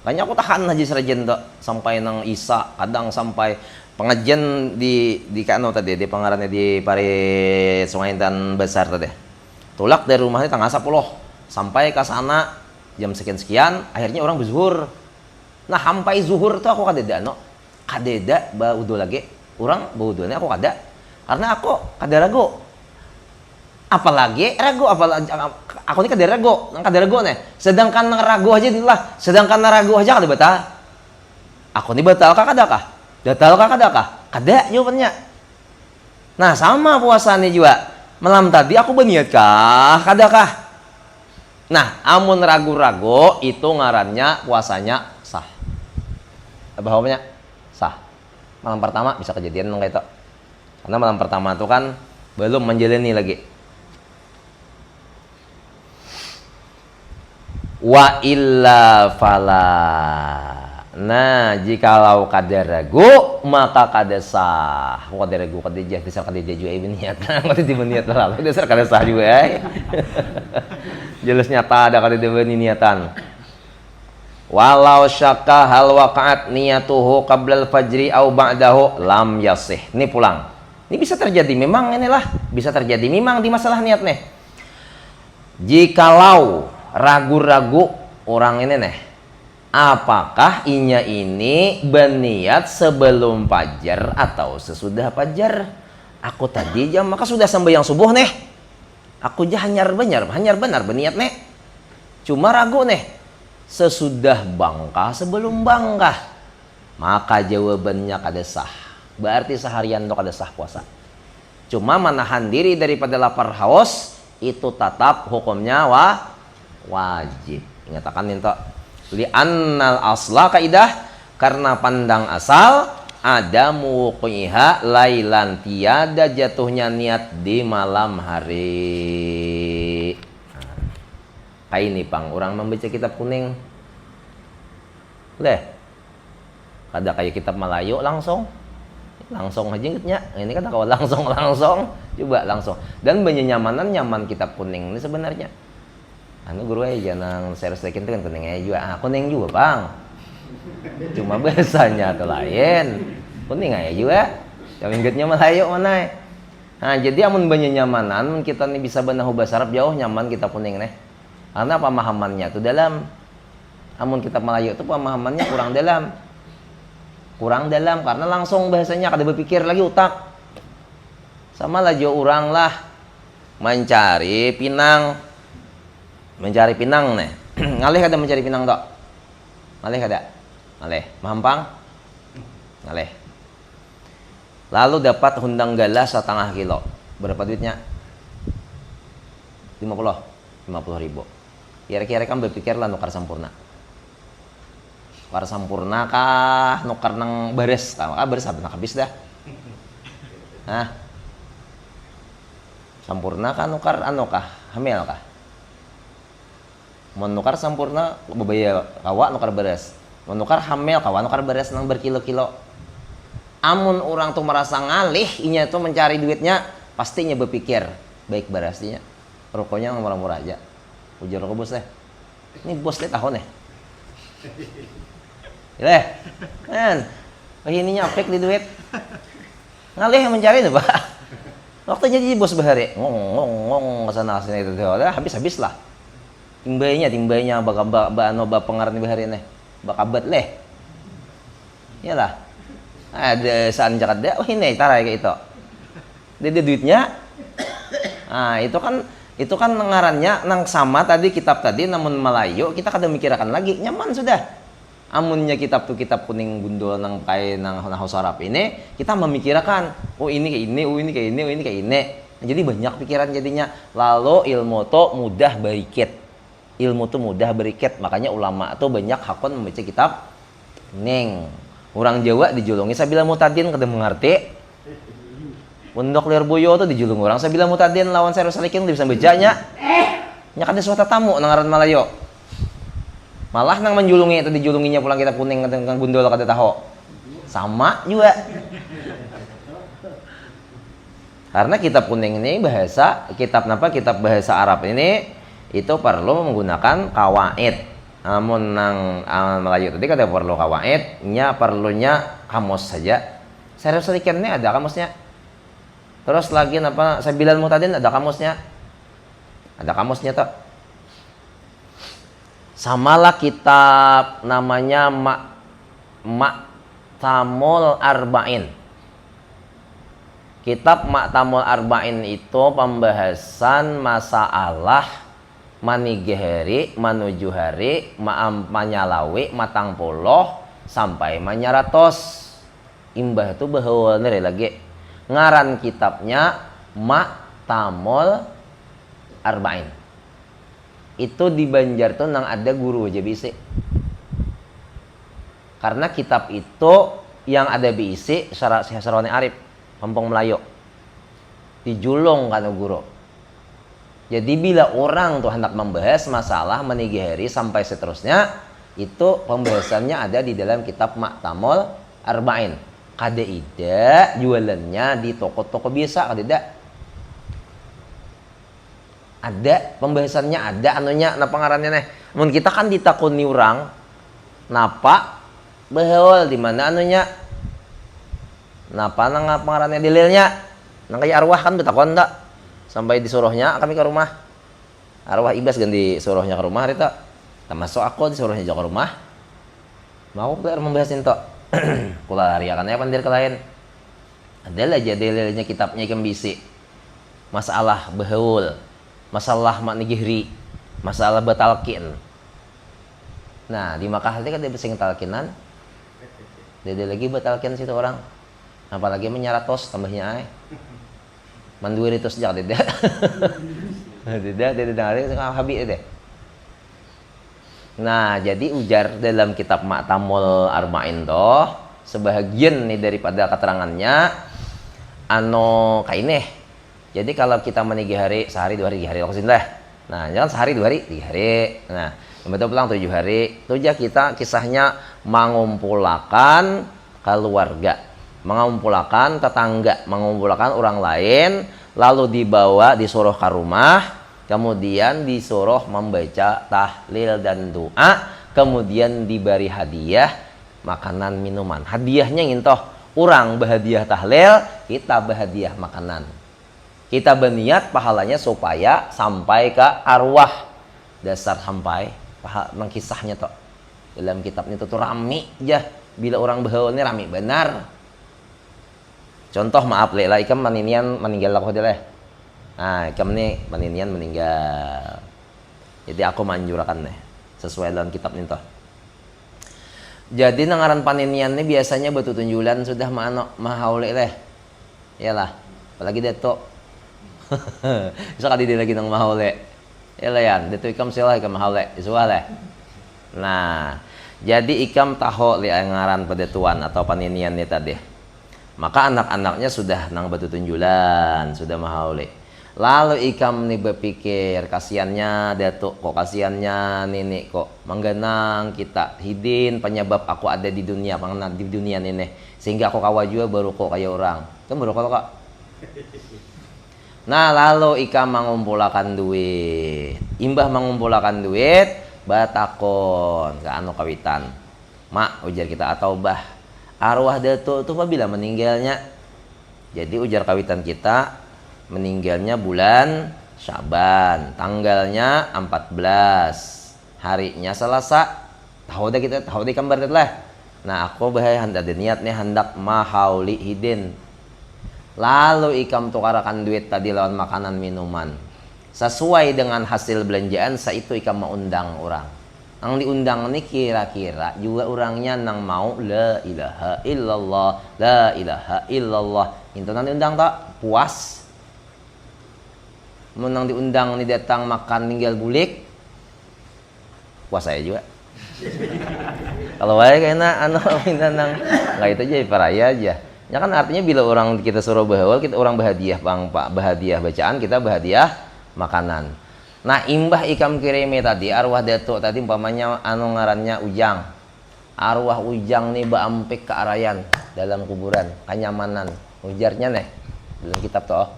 Kayaknya aku tahan aja serajen tuh sampai nang Isa, kadang sampai pengajian di kano tadi di pengarannya di Pari Sungai Intan Besar tadi. Tulak dari rumahnya tanggal 10 sampai ke sana jam sekian akhirnya orang berzuhur. Nah sampai zuhur tuh aku kadeda no kadeda baudo lagi orang baudonya aku kada karena aku kada ragu apalagi ragu apalagi aku ini kada ragu nih sedangkan ragu aja itulah sedangkan ragu aja kada batal aku ini batal kah kada kah kada jawabannya. Nah sama puasanya juga malam tadi aku berniat kah? Kadakah? Nah, amun ragu-ragu itu ngarannya puasanya sah. Apa hukumnya? Sah. Malam pertama bisa kejadian kayak itu. Karena malam pertama itu kan belum menjalani lagi. Wa illa fala. Nah, jikalau kada ragu maka kada sah. Kada ragu kada jah dasar kada juga ibn niat. Kada dibeniat lalu dasar kada sah juga ya. Jelas nyata ada kada dibeni niatan. Walau syakka hal waqa'at niyatuhu qabla al-fajri au ba'dahu lam yasih. Ini pulang. Ini bisa terjadi memang inilah bisa terjadi memang di masalah niat nih. Jikalau ragu-ragu orang ini nih apakah inya ini berniat sebelum fajar atau sesudah fajar? Aku tadi jam maka sudah sembahyang subuh nih. Aku hanyar benar berniat nih. Cuma ragu nih. Sesudah bangkah sebelum bangkah. Maka jawabannya kada sah. Berarti seharian itu kada sah puasa. Cuma menahan diri daripada lapar haus itu tetap hukumnya wajib. Ingatakan itu. Li'annal asla kaidah karena pandang asal ada muqiha lailan tiada jatuhnya niat di malam hari. Kayak ini pang orang membaca kitab kuning leh kada kayak kitab Melayu langsung aja nya ini kan kalau langsung coba langsung dan banyak nyaman kitab kuning ini sebenarnya. Anu guru aja nang serius lekin itu kan kuning aja juga. Kuning juga bang. Cuma bahasanya atau lain. Kuning aja juga. Yang ingetnya Melayu mana? Nah jadi amun banyak nyamanan kita nih bisa benahu bahasa Arab jauh nyaman kita kuning nih. Karena pemahamannya itu dalam. Amun kitab Melayu itu pemahamannya kurang dalam karena langsung bahasanya kada berpikir lagi otak. Sama lah jo orang lah mencari pinang nih. Ngalih kada mencari pinang tok? Ngalih kada? Ngalih. Mahampang? Ngalih. Lalu dapat hundang gala 1/2 kilo. Berapa duitnya? 50 ribu. Kira-kira kan berpikir lah nukar sampurna. Nukar sampurna kah? Nukar nang bares? Bares habis dah. Hah? Sampurna kah nukar anu kah? Hamil kah? Menukar sampurna bebaya kawa nukar beres. Menukar hamil kawa nukar beres nang berkilo-kilo. Amun orang tuh merasa ngalih inya tuh mencari duitnya pastinya berpikir baik barastinya rokoknya murah-murah aja. Ujar rokok bos teh. Ini bos teh tahun nih. Ileh, kan, ini nyapek di duit. Ngalih mencari tuh pak. Waktu jadi bos bahari, ngong kesana sini itu, udah habis lah. Timbainya bak pengaran di bahari nih, bakabat leh. Iyalah, ada saan jakat deh, ini tarai kayak itu. Jadi duitnya, nah itu kan ngarannya nang sama tadi kitab tadi, namun Melayu kita kadang mikirkan lagi nyaman sudah. Amunnya kitab tuh kitab kuning gundul nang kain nang sarap ini kita memikirkan oh ini kayak ini, oh ini kayak ini, oh ini kayak ini. Jadi banyak pikiran jadinya. Lalu ilmu tuh mudah beriket. Ilmu tuh mudah beriket. Makanya ulama tuh banyak hakon membaca kitab ning. Orang Jawa dijulungi sabila mutadin kada mengerti. Pondok Lir Boyo tuh dijulung orang sabila mutadin lawan saya salikin bisa bacanya. Nya kada suatu tamu nang ngaran Malayo. Malah nang menjulungi itu dijulunginya pulang kita kuning dengan gundul kada tahu. Sama juga. Karena kitab kuning ini kitab bahasa Arab ini itu perlu menggunakan kawaid. Namun nang Melayu tadi kada perlu kawaid, perlunya kamus saja. Saya sedikit ini ada kamusnya. Terus lagi Sabilal Mutadin ada kamusnya. Ada kamusnya tuh. Samalah kitab namanya Ma'tamul Arba'in. Kitab Ma'tamul Arba'in itu pembahasan masalah manigeheri, manuju hari, manyalawi, matang poloh, sampai manyaratos. Imbah itu bahwa nere lagi. Ngaran kitabnya Ma'tamul Arba'in. Itu di Banjar tuh nang ada guru aja bisi. Karena kitab itu yang ada bisi sarone Arif, Kampung Melayu. Dijulung kan guru. Jadi bila orang tuh hendak membahas masalah menigihari sampai seterusnya, itu pembahasannya ada di dalam kitab Ma'tamul Arba'in. Kada ida jualannya di toko-toko biasa, kada ida. Ada pembahasannya, ada anunya napa ngarannya nih. Mun kita kan ditakuni orang napa behol di mana anunya. Napa nang apa ngarannya dalilnya. Nang kayak arwah kan betakon tak. Sampai disuruhnya kami ke rumah. Arwah ibas ganti suruhnya ke rumah itu. Termasuk aku disuruhnya ke rumah. Mau belajar membahasin tok. Kula riakannya pandir ke lain. Adalah aja dalilnya kitabnya ikan bisi. Masalah behol. Masalah maknigihri, masalah batalkin. Nah di Makkah kan dia besing talkinan, dia lagi batalkin situ orang, apalagi menyaratos tambahnya ay, manduiritos jak tidak, tidak hari habis deh. Nah jadi ujar dalam kitab Ma'tamul Arba'in toh, sebahagian nih daripada keterangannya, kayak ini. Jadi kalau kita menigi hari sehari 2 hari 3 hari lokasiin lah. Nah, jangan sehari 2 hari 3 hari. Nah, betul pulang 7 hari. Itu aja kita kisahnya mengumpulkan keluarga, mengumpulkan tetangga, mengumpulkan orang lain, lalu disuruh ke rumah, kemudian disuruh membaca tahlil dan doa, kemudian diberi hadiah makanan minuman. Hadiahnya ngintoh orang berhadiah tahlil, kita berhadiah makanan. Kita berniat pahalanya supaya sampai ke arwah. Dasar sampai pahala kisahnya toh. Dalam kitab itu tuh rami aja. Bila orang berhaul ini rami benar. Contoh maaf lah ikam maninian meninggal aku deh. Nah, ikam nih maninian meninggal. Jadi aku manjurkan nih sesuai dalam kitab ini toh. Jadi nangaran paninian ini biasanya batu tunjulan sudah mahaule leh. Iyalah, apalagi detok. Bisa kali dia lagi nang mahaule. Iyalah yan, detok ikam sila ikam mahaule. Isuah leh. Nah, jadi ikam tahu li ngaran pedetuan atau paninian ini tadi. Maka anak-anaknya sudah nang batu tunjulan, sudah mahaule. Lalu ikam nih berpikir kasihannya datuk kok, kasihannya nenek kok menggenang kita hidin penyebab aku ada di dunia, mengenal di dunia ini sehingga aku kawa juga baru kok kayak orang kan baru kok Nah, lalu ikam mengumpulkan duit. Imbah mengumpulkan duit, batakon ke anu kawitan. Mak, ujar kita atau bah, arwah datuk itu apabila meninggalnya. Jadi ujar kawitan kita meninggalnya bulan Syaban, tanggalnya 14, harinya Selasa. Tahu dah kita, tahu dah gambar lah. Nah, aku bahaya hendak niat nih hendak mahauli hidin. Lalu ikam tukarakan duit tadi lawan makanan minuman. Sesuai dengan hasil belanjaan, itu ikam mau undang orang. Yang diundang ini kira-kira juga orangnya nang mau la ilaha illallah, la ilaha illallah. Itu nanti undang tak puas. Menang diundang nih datang makan tinggal bulik. Puas saya juga. Kalau wae kayaknya anu minta nang nggak itu aja paraya aja. Ya kan artinya bila orang kita suruh bahawal, kita orang bahadiah bang pak, bahadiah bacaan, kita bahadiah makanan. Nah imbah ikam kirimi tadi arwah datuk tadi umpamanya anu ngarannya Ujang. Arwah Ujang nih baampik ke arayan dalam kuburan, kenyamanan. Ujarnya nih dalam kitab toh.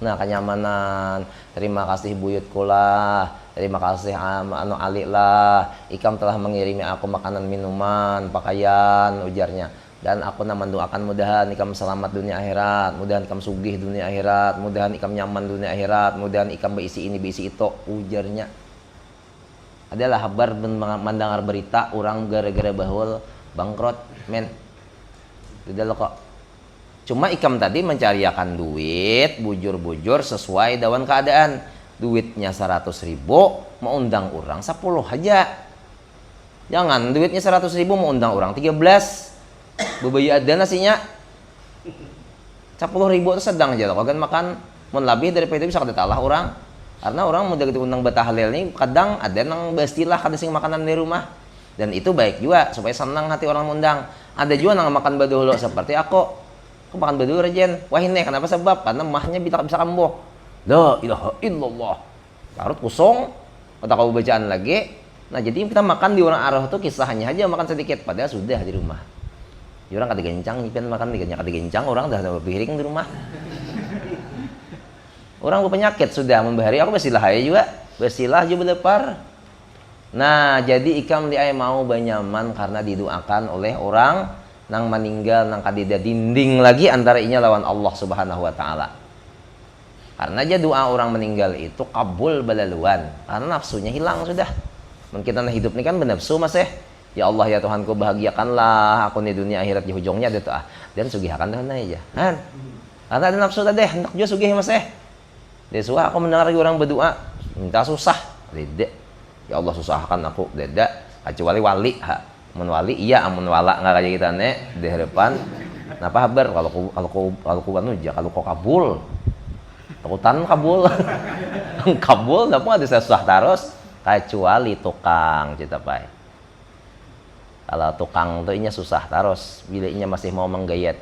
Nah kenyamanan, terima kasih buyut kula, terima kasih anu alik lah, ikam telah mengirimi aku makanan minuman, pakaian, ujarnya. Dan aku nak mendoakan mudahan ikam selamat dunia akhirat, mudahan ikam sugih dunia akhirat, mudahan ikam nyaman dunia akhirat, mudahan ikam beisi ini beisi itu, ujarnya. Adalah kabar mendengar berita orang gara-gara bahul bangkrut, men. Tidak lo kok. Cuma ikam tadi mencariakan duit, bujur-bujur sesuai dawan keadaan. Duitnya 100.000, mau undang orang 10 aja. Jangan duitnya 100.000 mau undang orang 13. Bebaya ada nasinya 10.000 itu sedang aja loh. Kalau makan mau lebih daripada itu bisa kedetalah orang. Karena orang mudah diundang batahalil nih kadang ada yang bastilah kada sing makanan di rumah. Dan itu baik juga supaya senang hati orang mengundang. Ada juga yang makan badulo seperti aku makan badulo rejen. Wah ini kenapa sebab? Karena mahnya bisa kambuh. La ilaha illallah. Karut kosong. Kata kau bacaan lagi. Nah jadi kita makan di orang arah itu kisahnya aja makan sedikit. Padahal sudah di rumah. Ya orang kada gencang, ikan makan kada gencang, orang dah piring di rumah. Orang berpenyakit sudah membahari, aku besilah aja juga, besilah juga belepar. Nah, jadi ikam di mau banyaman karena didoakan oleh orang nang meninggal nang kadida dinding lagi antara inya lawan Allah Subhanahu wa taala. Karena aja doa orang meninggal itu kabul balaluan, karena nafsunya hilang sudah. Kita hidup ini kan bernafsu mas ya Allah ya Tuhanku bahagiakanlah aku di dunia akhirat di ujungnya ada tuh dan sugihakan dah aja kan karena ada nafsu tadi hendak juga sugih mas desua aku mendengar orang berdoa minta susah dede ya Allah susahkan aku dede kecuali wali menwali iya amun wala nggak kayak kita nih di hadapan napa kabar kalau anu aja kalau kau kabul takutan kabul kabul napa ada susah terus kecuali tukang cita pai. Kalau tukang tuh inya susah terus bila inya masih mau menggayat.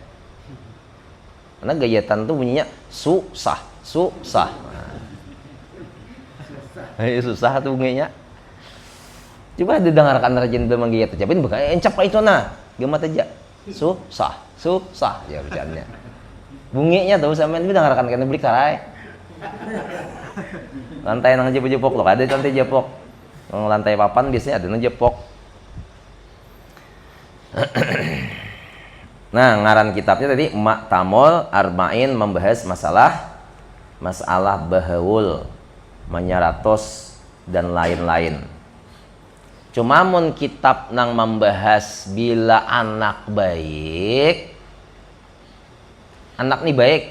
Karena gayatan tuh bunyinya susah. Nah, susah tuh bunyinya. Coba didengarkan rajin belum menggayat. Capin bukan encap itu nah. Gemat aja. Susah ya bacaannya. Bunyinya tuh sampean dengarkan kan beli karai. Lantai nang jepok loh, ada lantai jepok. Lantai papan biasanya ada nang jepok. Nah, ngaran kitabnya tadi Mak Tamol Arba'in membahas masalah bahawul, menyaratos dan lain-lain. Cuma mun kitab nang membahas bila anak baik, anak nih baik,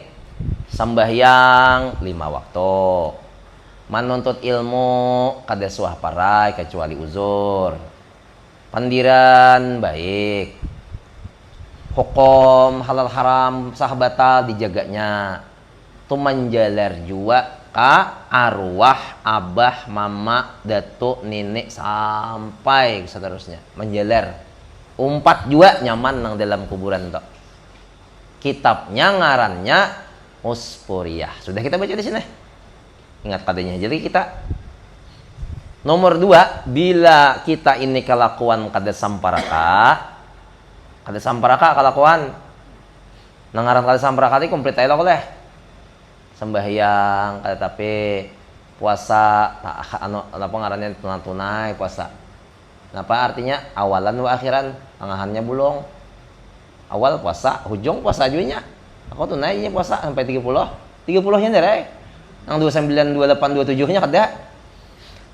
sambahyang 5 waktu, menuntut ilmu kada suah parai kecuali uzur. Pandiran baik, hukum halal haram sah batal dijaganya, tuh menjalar juga ka arwah abah mama datuk nenek sampai seterusnya menjalar umpat juga nyaman nang dalam kuburan tuh. Kitabnya ngarannya Uspuriyah, sudah kita baca di sini, ingat padanya. Jadi kita nomor 2, bila kita ini kelakuan kada samparaka kelakuan nangaran kada samparaka itu komplit aja oleh sembahyang kada tapi puasa apa ngarannya tunai puasa. Napa artinya awalan wa akhiran, tangahannya bulong. Awal puasa, hujung puasa juga. Aku tunainya puasa sampai 30. 30-nya dere. Nang 29, 28, 27-nya kada.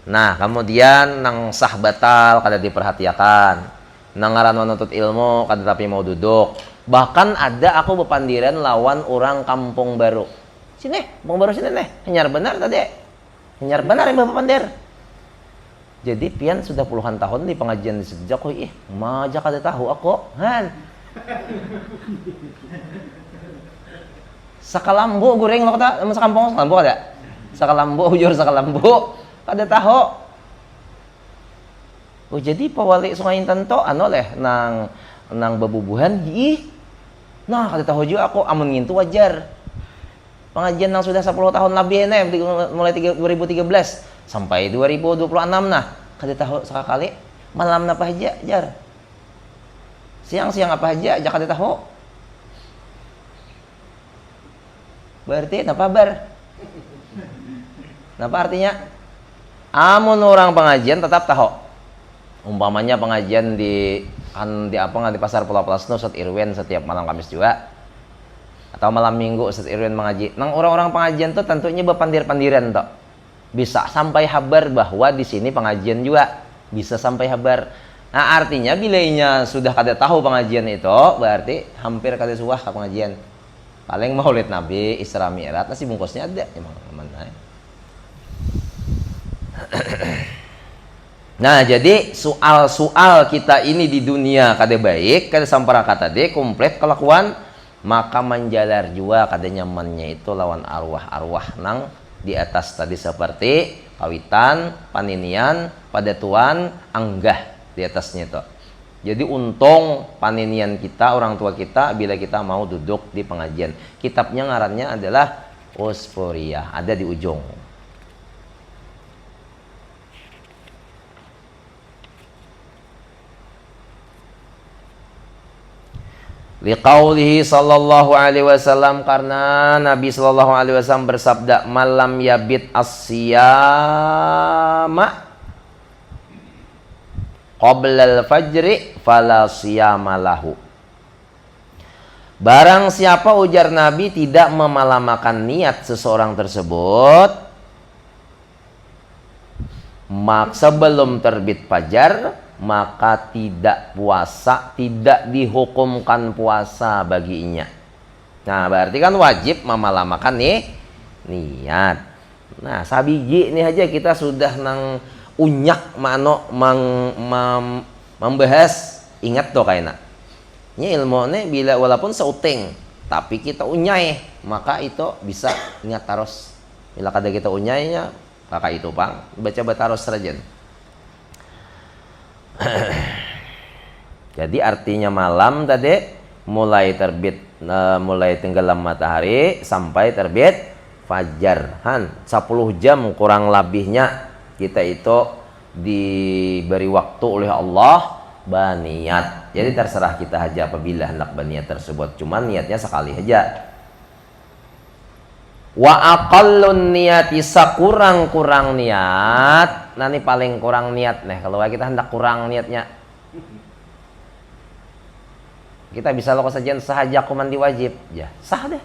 Nah, kemudian nang sah batal kada diperhatikan. Nang ngaran menuntut ilmu kada tapi mau duduk. Bahkan ada aku bepandiran lawan orang kampung baru. Sini, kampung baru sini nih. Hanyar benar tadi. Hanyar benar yang Bapak pandir. Jadi pian sudah puluhan tahun di pengajian di sejak maja kada tahu aku. Han. Sakalambu goreng lo kata sama sakampung sakalambu kada? Sakalambu hujur sakalambu kada tahu. Oh jadi pawali Sungai Intan to leh nang babubuhan nah kada tahu juga aku amun ngintu wajar. Pengajian nang sudah 10 tahun lebih mulai 2013 sampai 2026 nah kada tahu sekali malam apa aja jar. Siang-siang apa aja aja kada tahu. Berarti napa bar? Napa artinya? Amun orang pengajian tetap tahu. Umpamanya pengajian di pasar Pulau Plasno Ustaz Irwin setiap malam Kamis juga. Atau malam Minggu Ustaz Irwin mengaji. Nang orang-orang pengajian tuh tentunya berpandir-pandiran toh. Bisa sampai habar bahwa di sini pengajian juga bisa sampai habar. Nah artinya bilainya sudah kada tahu pengajian itu berarti hampir kada suah ke pengajian. Paling Maulid Nabi, Isra Mi'raj nasi bungkusnya ada emang mana. Nah jadi soal-soal kita ini di dunia kada baik kada sampara kata de komplit kelakuan maka menjalar jua kada nyamannya itu lawan arwah-arwah nang di atas tadi seperti kawitan, paninian, padatuan, anggah di atasnya itu. Jadi untung paninian kita, orang tua kita bila kita mau duduk di pengajian. Kitabnya ngarannya adalah Usfuriyah, ada di ujung. Liqaulihi sallallahu alaihi wasallam karena Nabi sallallahu alaihi wasallam bersabda malam yabit as-siyama qoblal fajri fala siyama lahu. Barang siapa ujar Nabi tidak memalamakan niat seseorang tersebut sebelum terbit fajar maka tidak puasa, tidak dihukumkan puasa baginya. Nah, berarti kan wajib memalamakan niat. Nah, sabiji ini aja kita sudah nang unyak membahas ingat tuh kayaknya. Ini ilmu ini bila walaupun seuting tapi kita unyai maka itu bisa ingat terus. Bila kada kita unyainya kakak itu pang baca terus saja. Jadi artinya malam tadi mulai terbit mulai tenggelam matahari sampai terbit fajar 10 jam kurang lebihnya kita itu diberi waktu oleh Allah berniat. Jadi terserah kita aja apabila hendak berniat tersebut. Cuman niatnya sekali aja. Wa aqallun niyati sakurang-kurang niat. Nah ini paling kurang niat nih. Kalau kita hendak kurang niatnya. Kita bisa lakukan sajian sahaja aku mandi wajib. Ya, sah deh.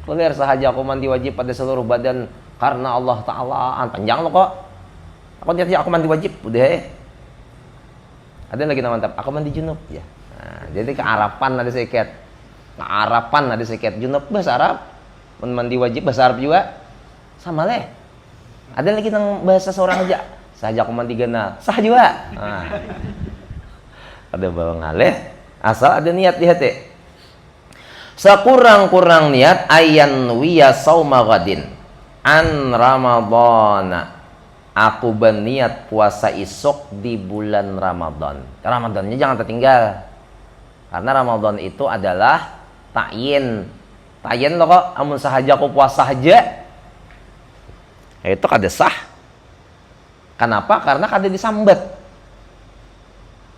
Kuliah sahaja aku mandi wajib pada seluruh badan karena Allah Ta'ala. Panjang lo kok. Aku niatnya aku mandi wajib. Udah. Ada lagi nama mantap. Aku mandi junub. Ya. Nah, jadi kearapan ada sedikit. Kearapan ada sedikit. Junub bahasa Arab. Mandi wajib bahasa Arab juga. Sama leh. Ada lagi yang bahasa seorang aja. Sahaja aku mandi gana. Sah juga. Nah. Ada bawang aleh. Asal ada niat di hati. Sekurang-kurang niat ayan wiya sauma ghadin an ramadhana. Aku berniat puasa isuk di bulan Ramadan. Ramadannya jangan tertinggal. Karena Ramadan itu adalah ta'yin. Ta'yin loh kok, amun sahaja aku puasa aja. Itu kada sah. Kenapa? Karena kada disambat.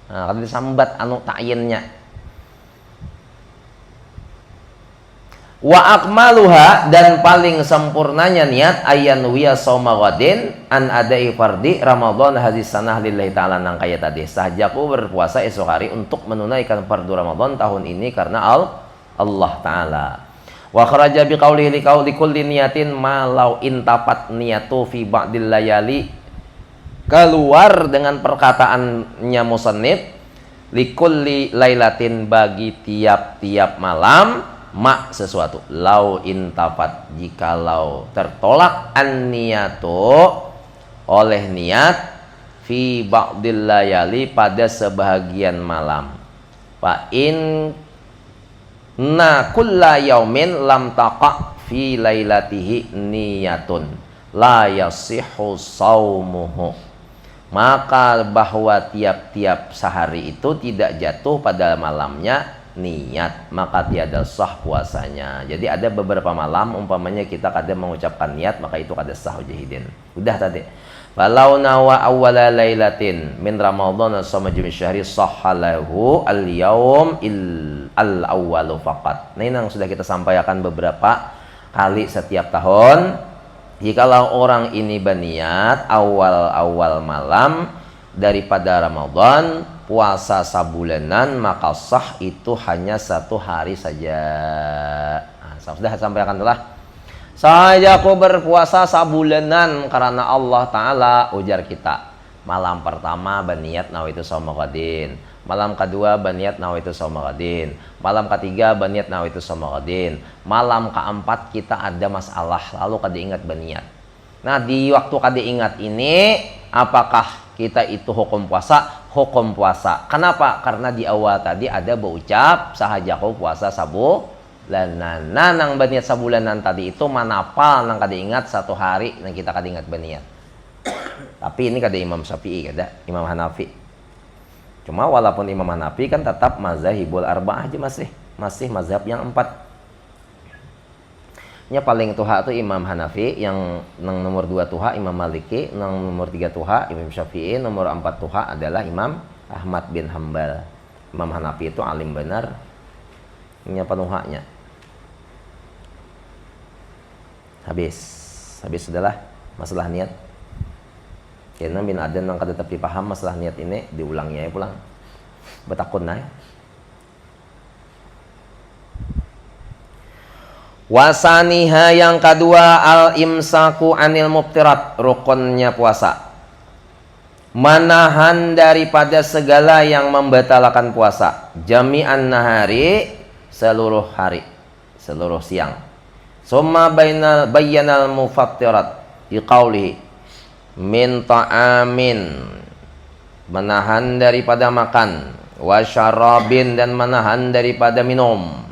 Nah, kada disambat anu ta'yinnya. Wa akmaluha, dan paling sempurnanya niat ayan wiya soma wadin an adai fardi Ramadan hadis sanah lillahi ta'ala nang kaya tadi. Sahajaku berpuasa esok hari untuk menunaikan fardu Ramadan tahun ini karena Allah Ta'ala. Wa kharaja bi qawlihi li kulli niyatin ma law intapat niyatu fi ba'dil layali. Keluar dengan perkataannya musannif likulli lailatin, bagi tiap-tiap malam, mak sesuatu lau intafat, jikalau tertolak an niyatu oleh niat fi ba'dil layali, pada sebahagian malam, fa in na kulla yaumin lam taqa fi lailatihi niyatun la yasihhu saumuhu, maka bahwa tiap-tiap sehari itu tidak jatuh pada malamnya niat, maka tiada sah puasanya. Jadi ada beberapa malam umpamanya kita kadang mengucapkan niat, maka itu kada sah jahidin. Udah tadi. Falau nawa awwala lailatin min Ramadan sama jumi syahri sahhalahu al-yaum al-awwalu faqat. Nah, ini yang sudah kita sampaikan beberapa kali setiap tahun. Jikalau orang ini berniat awal-awal malam daripada Ramadan, puasa sabulanan, maka sah itu hanya 1 hari saja. Nah, sudah sampaikan telah. Saya aku berpuasa sabulanan karena Allah Ta'ala, ujar kita. Malam pertama berniat nawaitu shauma ghadin. Malam kedua berniat nawaitu shauma ghadin. Malam ketiga berniat nawaitu shauma ghadin. Malam keempat kita ada masalah, lalu kada ingat berniat. Nah, di waktu kada ingat ini, apakah kita itu hukum puasa? Hukum puasa. Kenapa? Karena di awal tadi ada berucap sahajaku puasa sabulanan. Nah, nang berniat sabulanan tadi itu manapal nang kada ingat 1 hari nang kita kada ingat berniat. Tapi ini kada Imam Syafi'i, kada Imam Hanafi. Cuma walaupun Imam Hanafi kan tetap mazhabul arba'ah aja, masih mazhab yang 4. Nya paling tuha itu Imam Hanafi, yang nomor 2 tuha Imam Maliki, yang nomor 3 tuha Imam Syafi'i, nomor 4 tuha adalah Imam Ahmad bin Hambal. Imam Hanafi itu alim benar, nya penuhanya. Habis sudahlah masalah niat. Karena bin adan yang kada tapi paham masalah niat ini, diulangnya ya pulang. Betakun ya. Wasaniha, yang kedua, al-imsaku anil muftirat, rukunnya puasa. Menahan daripada segala yang membatalkan puasa. Jami'an nahari, seluruh hari, seluruh siang. Summa bayyanal mufattirat biqaulihi min ta'amin, menahan daripada makan, wa syarabin, dan menahan daripada minum.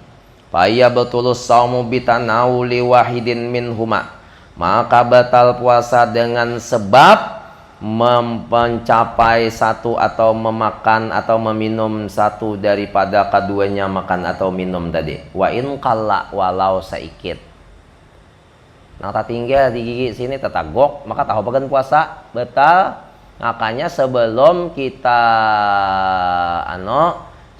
Faya betulus saumu bitanawuli wahidin minhuma, maka batal puasa dengan sebab mencapai satu atau memakan atau meminum satu daripada keduanya makan atau minum tadi. Wa in qalla, walau sedikit. Nah, tak tinggal di gigi sini tetagok, maka tahu bagan puasa batal. Makanya sebelum kita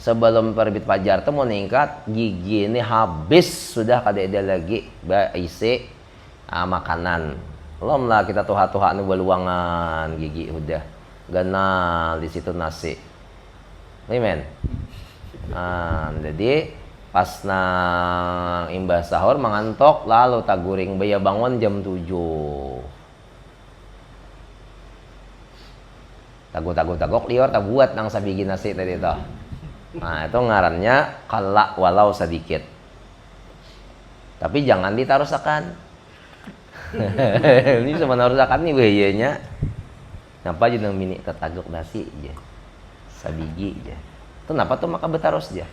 sebelum terbit fajar itu meningkat, gigi ini habis sudah kada ada lagi isi makanan. Belum lah kita tuha-tuha nu beluangan gigi udah ganal di situ nasi. Amen. Jadi pas nang imbah sahur mengantok, lalu taguring baya bangun jam 7. Tagok lior tak buat nang sabigi nasi tadi toh. Nah, itu ngarannya qalla walau sedikit. Tapi jangan ditarusakan. Ini sebenarnya kan nih bahayanya. Napa aja nang mini tetagok nasi aja. Sabigi aja. Itu napa tuh maka betaros aja.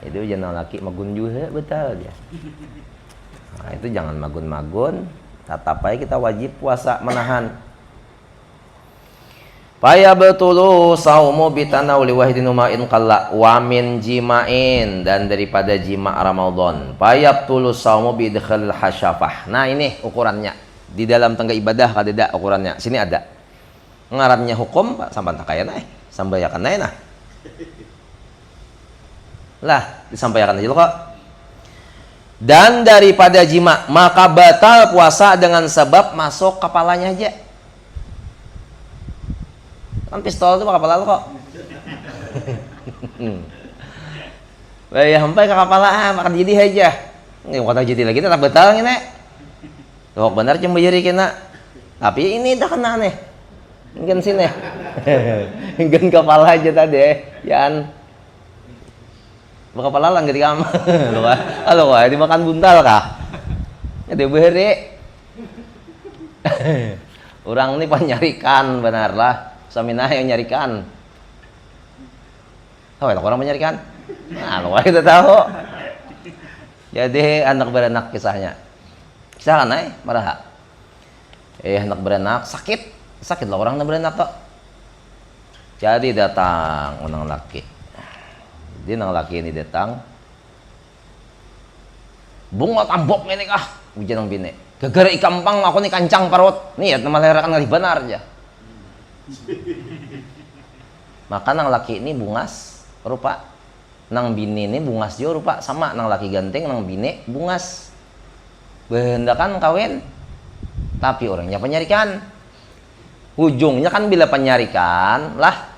Itu jangan laki magun juga betal aja. Nah, itu jangan magun-magun. Tetap aja kita wajib puasa menahan. Faya betulu saumu bitanawli wahidin umain qalla wa min jima'in, dan daripada jima' Ramadan. Faya betulu saumu bidkhil hasyafah. Nah, ini ukurannya. Di dalam tangga ibadah kada ukurannya. Sini ada. Ngarannya hukum Pak sampan takayana sambayakan nah. Lah, disampaikan aja lo kok. Dan daripada jima, maka batal puasa dengan sebab masuk kepalanya aja. Kan pistol itu kepala lo kok. Ya sampai ke kepala makan jadi aja. Nggak kata jadi lagi tetap batal ini. Tuh benar cuma jadi kena. Tapi ini dah kena nih. Mungkin sini. Mungkin kepala aja tadi. Yan. Kepala lang gati kam. Halo kah? Dimakan buntal kah? Ada beri. Orang ini penyarikan benar lah. Saminah yang nyarikan. Oh, orang menyarikan. Nah, lo kita tahu. Jadi anak beranak kisahnya. Kisah kan marah. Anak beranak sakit lah orang beranak tuh. Jadi datang orang laki. Dia nang laki ini datang. Bunga tambok ini kah? Ujian nang bini. Gegara ikampang aku nih kancang parut. Nih ya teman lerakan ngalih benar aja. Maka nang laki ini bungas rupa. Nang bini ini bungas juga rupa sama nang laki ganteng nang bini bungas. Behendakan kawin. Tapi orangnya penyarikan. Ujungnya kan bila penyarikan lah.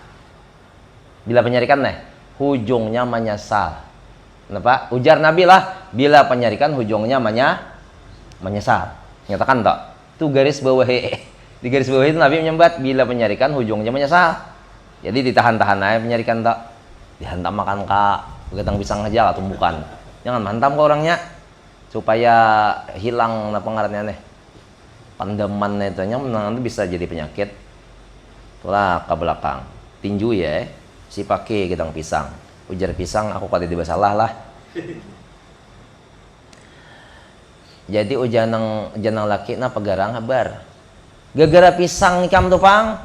Bila penyarikan nih. Hujungnya menyesal. Kenapa? Ujar Nabi lah, bila penyarikan hujungnya menyesal. Nyatakan tak? Itu garis bawah. Di garis bawah itu Nabi menyambat bila penyarikan hujungnya menyesal. Jadi ditahan-tahan aja penyarikan tak. Dihantam makan kak, begatang pisang aja lah tumbukan. Jangan mantap ke orangnya supaya hilang pengaruhnya nih. Pandeman itu nanti bisa jadi penyakit. Itulah ke belakang. Tinju ya. Si pakai gedang pisang. Ujar pisang aku kada tidak salah lah. Jadi ujanang laki na pegarang habar. Gara-gara pisang ikam tuh pang.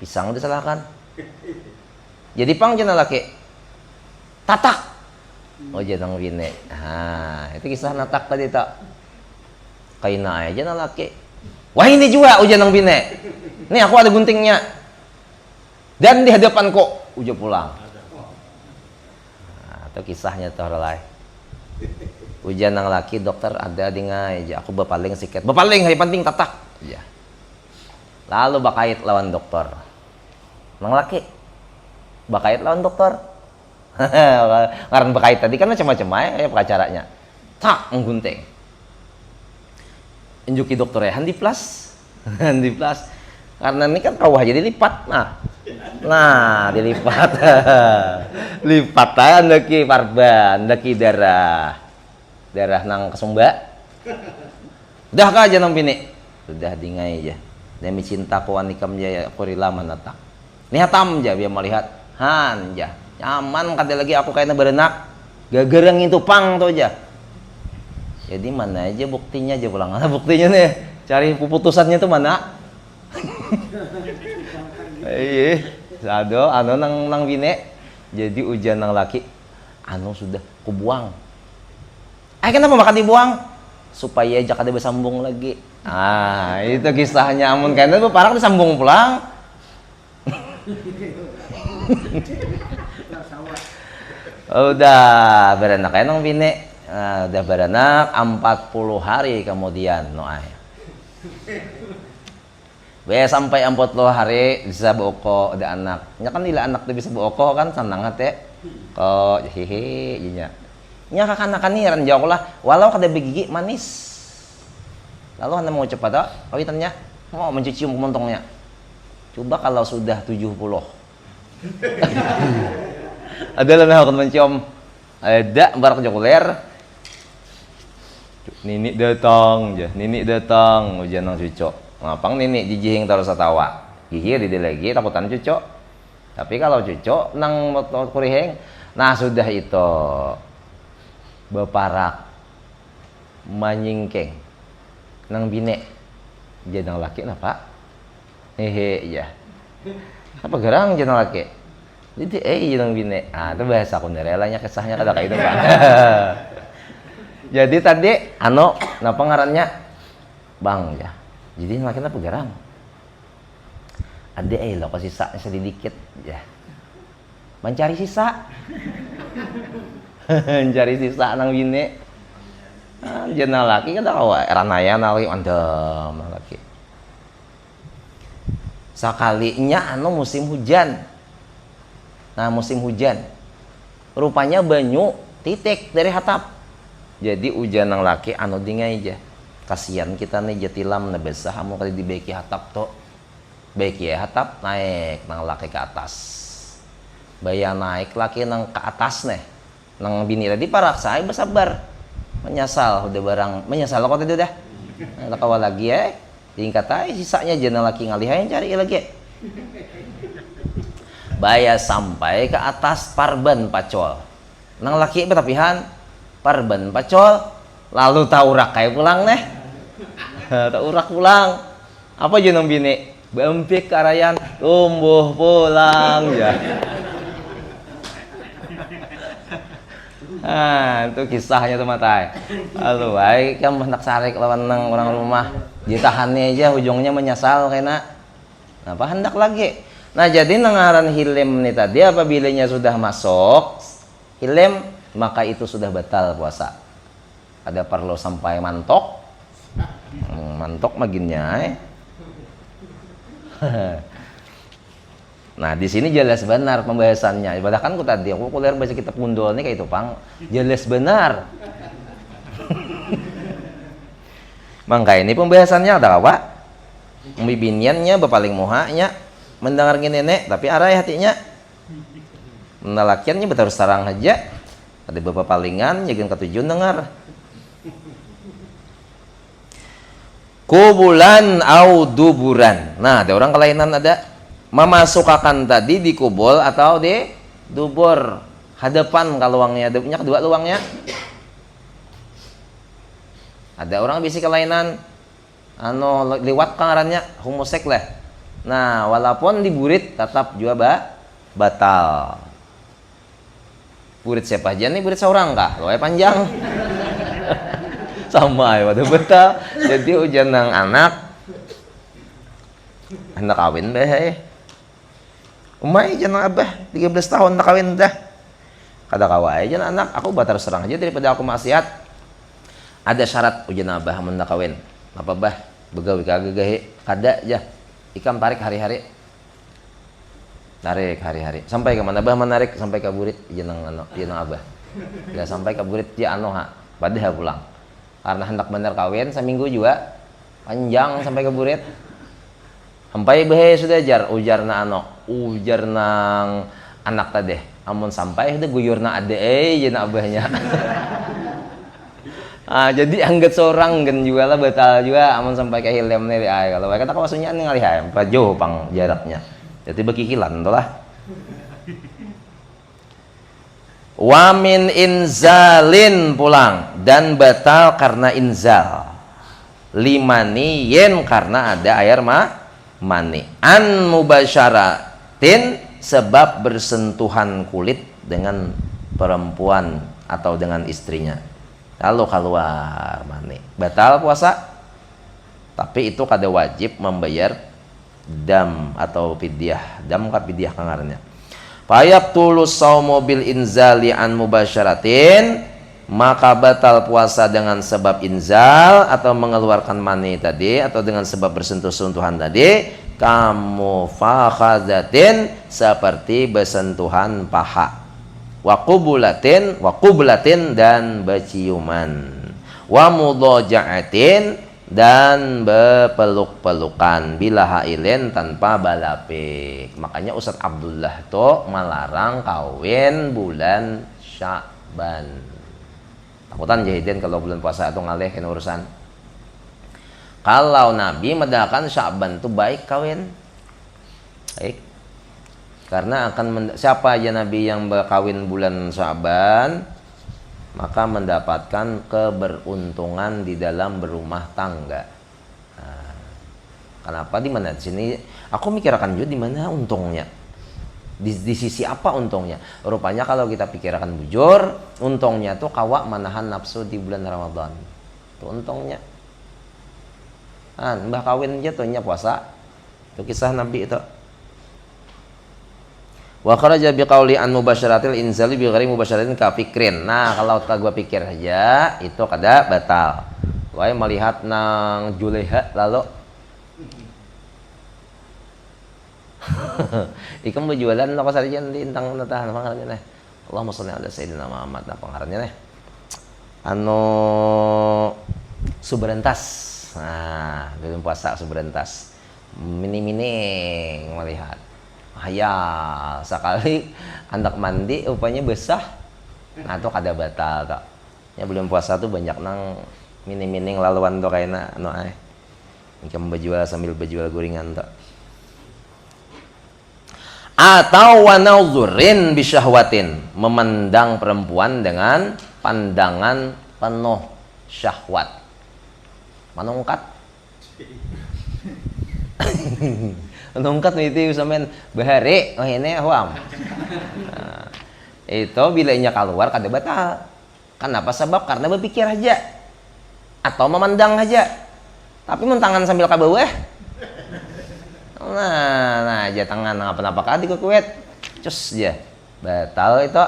Pisang disalahkan. Jadi pang janang laki. Tatak. Oh janang bini. Ah, itu kisah natak tadi tak. Kaina aja janang laki. Wah ini juga ujanang bini. Nih aku ada guntingnya. Dan di hadapanku ujo pulang. Nah, itu kisahnya tuh orang lain. Ujian nang laki dokter ada di ngai aja. Aku bapaling siket. Bapaling hari penting tatak. Ya. Lalu bakait lawan dokter. Nang laki. Bakait lawan dokter. Ngaran bakait tadi kan macam-macam ya pengacaranya. Tak menggunting. Injuki dokter ya handi plus. Handi plus. Karena ini kan kawah jadi lipat. Nah dilipat. Lipat aja ndaki parban, ndaki darah nang kesumba. Udah kah aja nang bini? Sudah dingai aja. Demi cinta ku anikam jaya aku rela manatak. Nihatam aja biar melihat. Han aja. Nyaman kata lagi aku kayaknya berenak. Gagerang itu pang tuh aja. Jadi mana aja buktinya aja pulang. Mana buktinya nih? Cari putusannya tuh mana? Iya, sado, nang bine, jadi ujian nang laki, sudah kubuang. Kenapa makan dibuang? Supaya jakada bersambung lagi. Ah, itu kisahnya amun kayaknya tuh parang disambung pulang. Udah beranak nang bine, udah beranak 40 hari kemudian noai. Sampai 40 hari bisa boko ada anak. Nya kan nila anak tuh bisa boko kan senang hati. Kok hehe nya. Nya kakanakan ni ran jauh lah walau kada begigi manis. Lalu Anda mau cepat tak? Kawitannya mau mencium kemontongnya. Coba kalau sudah 70. Adalah nah akan mencium. Ada barak jokuler. Nini datang aja, nini datang ujian nang cucok. Ngapang nini jijing taruh satawa. Gigi di lagi takutan cucok. Tapi kalau cucok nang kuriheng, nah sudah itu beparak manyingkeng nang bine jenang laki napa? Hehe ya. Apa gerang jenang laki? Jadi jenang bine. Ah itu bahasa kunderelanya kesahnya kada kayak itu Pak. Jadi tadi napa ngarannya? Bang ya. Jadi makin apa garang? Ada lo kok sisa sedikit ya. Mencari sisa. Cari sisa nang bini. Anjeun laki kan kawa ranaya nawi andem laki. Sakalinya anu musim hujan. Nah, musim hujan. Rupanya banyu titik dari hatap. Jadi hujan nang laki anu dingai aja. Kasihan kita nih jatilam na besah anu kali dibaiki hatap to. Baik ya hatap naik nang laki ke atas. Baya naik laki nang ke atas nih. Nang bini tadi paraksa ay bersabar. Menyesal udah barang menyesal kok tadi udah. Nah, kawa lagi ya. Tingkat ay sisanya jeneng laki ngalihain cari lagi. Baya sampai ke atas parban pacol. Nang laki betapihan parban pacol lalu taurak kayak pulang neh. Taurak pulang. Apa jeneng bini? Bempik karayan tumbuh pulang ya. Itu kisahnya tuh matai. Lalu baik kan hendak sarik lawan nang orang rumah. Ditahannya aja ujungnya menyesal kena. Apa hendak lagi? Nah jadi nengaran hilem nih tadi apabila sudah masuk hilem maka itu sudah batal puasa. Ada perlu sampai mantok. Mantok maginnya. Nah di sini jelas benar pembahasannya. Bahkan aku tadi aku kuliah baca kitab Gundul nih kayak itu pang jelas benar. Mangka ini pembahasannya ada apa? Pembibiniannya bepaling muhanya mendengar nenek tapi arah hatinya menalakiannya betul sarang aja ada beberapa palingan jangan ketujuan dengar kubulan au duburan. Nah ada orang kelainan ada memasukkan tadi di kubul atau di dubur hadapan kalau luangnya ada punya kedua luangnya ada orang bisi kelainan anu liwat kangarannya humusek lah. Nah walaupun diburit tetap juga batal. Burit siapa aja nih burit seorang kah? Loe panjang. Sama ya waduh betal. Jadi hujan nang anak kawin deh. Umay jangan abah 13 tahun nak kawin dah. Kada kawai aja anak aku batal serang aja daripada aku maksiat. Ada syarat ujian abah mun kawin. Apa bah? Begawi kagak gahe kada aja. Ikam tarik hari-hari. Tarik hari-hari. Sampai ke mana bah menarik sampai ke burit jeneng anu jeneng abah. Ya sampai ke burit dia anu ha. Padahal pulang. Karena hendak bener kawin seminggu juga panjang sampai ke burit. Sampai bahe sudah ujarna anu ujar nang anak tadi. Amun sampai itu guyurna ade jeneng abahnya. Jadi anggat seorang gen juga lah batal juga amun sampai ke hilem nih ay kalau kata maksudnya nih ngalih ayam jauh pang jaraknya jadi bekikilan tuh lah wamin inzalin pulang dan batal karena inzal limani yen karena ada air mani an mubasyaratin sebab bersentuhan kulit dengan perempuan atau dengan istrinya lalu keluar mani batal puasa tapi itu kada wajib membayar dam atau fidyah dam ka fidyah kangarnya payak tulus saumu bil inzali an mubasyaratin maka batal puasa dengan sebab inzal atau mengeluarkan mani tadi atau dengan sebab bersentuh-sentuhan tadi kamu fakhadatin seperti bersentuhan paha wa qublatin dan berciuman wa mudaja'atin dan berpeluk-pelukan bila hailin tanpa balapik. Makanya Ustadz Abdullah tuh melarang kawin bulan Sya'ban. Takutan jahidin kalau bulan puasa itu ngalih kena urusan. Kalau Nabi medakan Sya'ban itu baik kawin. Baik. Karena akan siapa aja Nabi yang berkawin bulan Sya'ban maka mendapatkan keberuntungan di dalam berumah tangga. Nah, kenapa di mana di sini? Aku mikirkan juga di mana untungnya. Di sisi apa untungnya? Rupanya kalau kita pikirkan bujur, untungnya tuh kawa manahan nafsu di bulan Ramadan. Itu untungnya. Mbah kawin aja tuhnya puasa. Itu kisah Nabi itu. Wa kharaja biqauli an mubasyaratil inzali bi ghairi mubasyaratin ka fikrin. Nah, kalau tak gua pikir aja itu kada batal. Wae melihat nang Juleha lalu ikam berjualan lo kasarian di intang natahan pangarannya nih. Allahumma sholli ala sayyidina Muhammad nah pangarannya nih. Anu suberentas. Nah, belum puasa suberentas. Mini-mini melihat. Hayal sekali hendak mandi rupanya basah. Nah, itu kada batal tak. Ya belum puasa tuh banyak nang mini-mini laluan tuh kayaknya anu ai. Ikam berjual sambil berjual gorengan tak. Atau wanauzurin bisyahwatin, memandang perempuan dengan pandangan penuh syahwat. Manungkat. Manungkat itu sampean bahari oh ini huam. Nah, itu bila nya keluar kada batal. Kenapa? Sebab karena berpikir aja atau memandang aja. Tapi mentangan sambil ka bawah. Nah aja tangan apa-apa kadi ke kuet. Cus aja. Batal itu.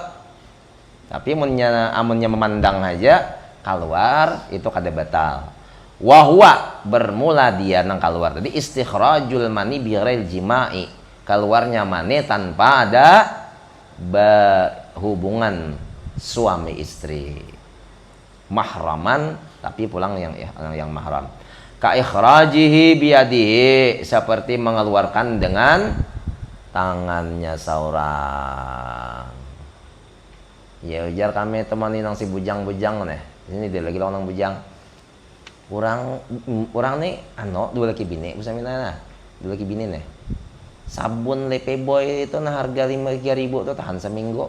Tapi amunnya memandang aja keluar itu kada batal. Wahwa bermula dia nang keluar. Jadi istikhrajul mani bi ghairil jima'i. Keluarnya mani tanpa ada hubungan suami istri. Mahraman tapi pulang yang mahram. Ka ikhrajihi biyadihi, seperti mengeluarkan dengan tangannya seorang. Ya ujar kami temani nang si bujang-bujang nih. Ini dia lagi lawan nang bujang. Orang nih dua laki bini bisa minta dua laki bini nih. Sabun Lepe Boy itu nah harga 5.000 tuh tahan seminggu.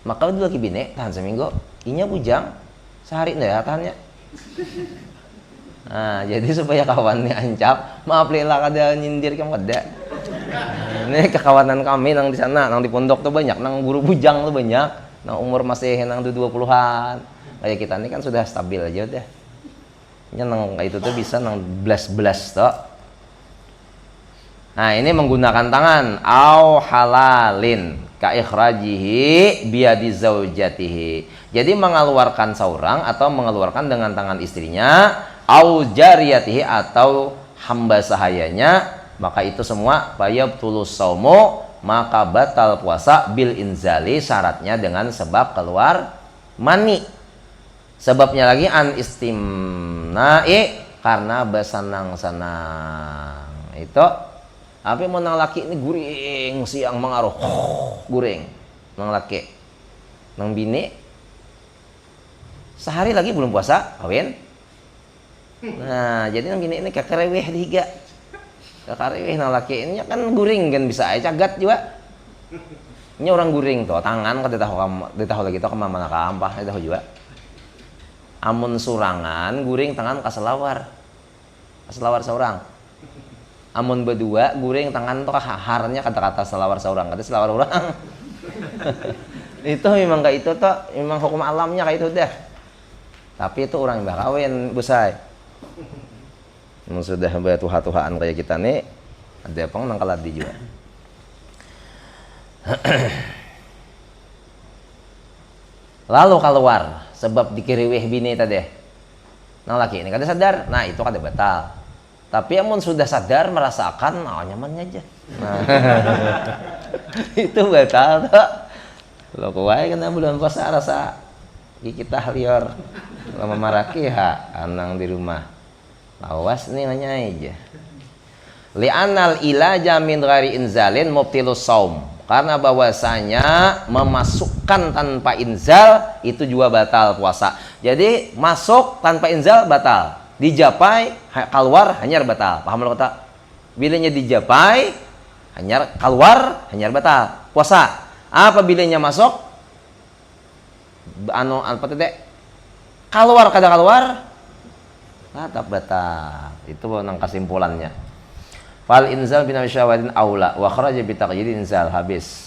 Maka dua laki bini tahan seminggu. Inya bujang sehari nih tahannya. Nah, jadi supaya kawannya ancap, maaf Lela kada nyindir kamu kada. Ini kekawanan kami nang di sana, nang di pondok tuh banyak, nang guru bujang tuh banyak, nang umur masih nang 20-an. Kayak kita ini kan sudah stabil aja udah. Nya nang itu tuh bisa nang belas tuh. Nah, ini menggunakan tangan au halalin ka ikhrajihi biyadi zaujatihi. Jadi mengeluarkan seorang atau mengeluarkan dengan tangan istrinya au jariyatihi atau hamba sahayanya, maka itu semua fayabtulus saumu, maka batal puasa bil inzali, syaratnya dengan sebab keluar mani. Sebabnya lagi an istimna'i, karena bersenang-senang. Itu tapi mau nang laki ini guring siang mengaruh guring nang laki nang bini sehari lagi belum puasa kawin. Nah jadi nang bini ini kakareweh dihiga kakareweh nang laki ini kan guring kan bisa aja cagat juga. Ini orang guring tuh tangan kada tahu lagi tuh kemana kampah itu tahu juga. Amun surangan guring tangan kaselawar seorang. Amun berdua guring tangan tuh harnya kata-kata selawar seorang, kata selawar orang. Itu memang kayak itu tuh memang hukum alamnya kayak itu dah. Tapi itu orang yang bakawin busai. Sudah tuha-tuhaan kayak kita nih ada apa nang kaladi juga. Lalu keluar sebab dikiriwih bini tadi. Nang laki ini kada sadar, nah itu kada batal. Tapi amun sudah sadar merasakan nyamannya aja. Nah, itu batal tuh. Lo kuai kena bulan puasa rasa kita lior lama maraki anang di rumah. Lawas nih nanya aja. Li'anal ilaja min ghairi inzalin mubtilus saum. Karena bahwasanya memasukkan tanpa inzal itu juga batal puasa. Jadi masuk tanpa inzal batal. Dijapai keluar hanyar batal. Paham lo kata? Bilanya dijapai hanyar keluar hanyar batal. Puasa. Apa bilanya masuk? Apa tadi? Keluar kada keluar tetap batal. Itu nang kesimpulannya. Fal inzal bina syawadin aula wa kharaja bi taqyid inzal habis.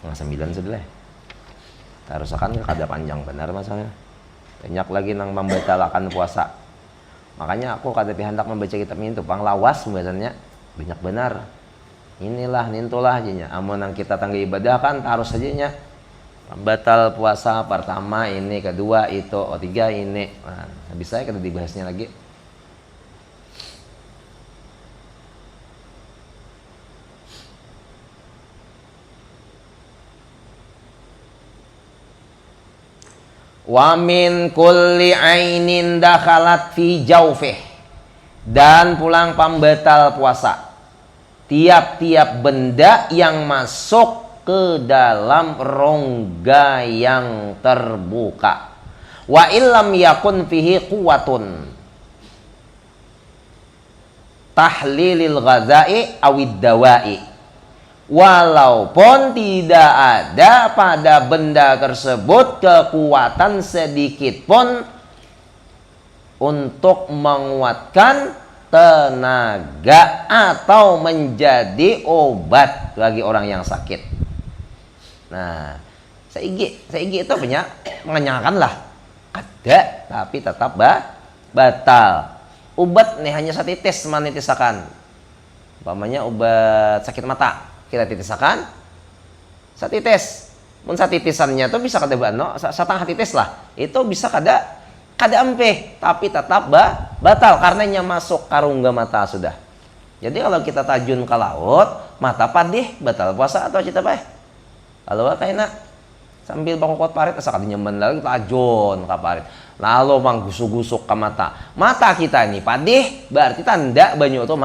Nah 9 sudah. Harus akan kada panjang benar masalahnya. Banyak lagi nang membatalkan puasa. Makanya aku kada hendak membaca kitab ini tuh panglawas biasanya banyak benar. Inilah nintulah aja amun yang kita tangga ibadah kan harus saja nya batal puasa pertama ini, kedua itu, tiga ini. Nah, bisa ya kita dibahasnya lagi. Wa min kulli ainin dakhalat fi jaufih, dan pulang pembatal puasa tiap-tiap benda yang masuk ke dalam rongga yang terbuka. Wa illam yakun fihi quwwatun tahlilil ghazai awid dawai, walaupun tidak ada pada benda tersebut kekuatan sedikit pun untuk menguatkan tenaga atau menjadi obat bagi orang yang sakit. Nah, seigi itu punya mengenyangkan lah. Ada, tapi tetap batal. Obat nih hanya satitis manitisakan. Umpamanya obat sakit mata, kita titisakan satitis. Mun satitisannya tuh bisa kada bano, satang hatitis lah. Itu bisa kada empeh, tapi tetap batal karena nya masuk karungga mata sudah. Jadi kalau kita tajun ke laut, mata padih, batal puasa atau cita apa? Kalau kayaknya sambil bangkot parit asa kada nyaman lagi tajun ke parit. Lalu manggusuk-gusuk ke mata. Mata kita ini padih, berarti tanda banyu itu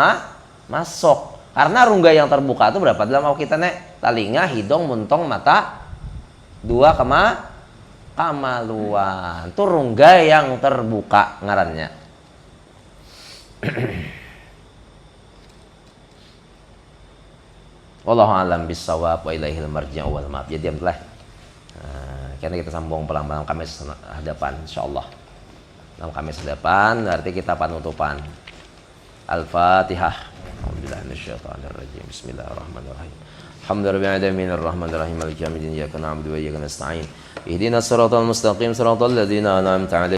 masuk. Karena rongga yang terbuka itu berapa dalam awak kita nek? Telinga, hidung, muntong, mata. Dua kamaluan. Itu rongga yang terbuka ngarannya. Wallahu a'lam bissawab wa ilaihil marji'u wal ma'ab. Jadi diamlah. Karena kita sambung pelan-pelan Kamis hadapan insyaallah. Dalam Kamis hadapan berarti kita penutupan. Al-Fatihah. Alhamdulillah minasyaitonir rajim. Bismillahirrahmanirrahim. Alhamdulillahirabbil alamin arrahmanirrahim maliki yaumiddin iyyaka na'budu wa iyyaka nasta'in. Ihdinas siratal mustaqim siratal ladzina an'amta 'alaihim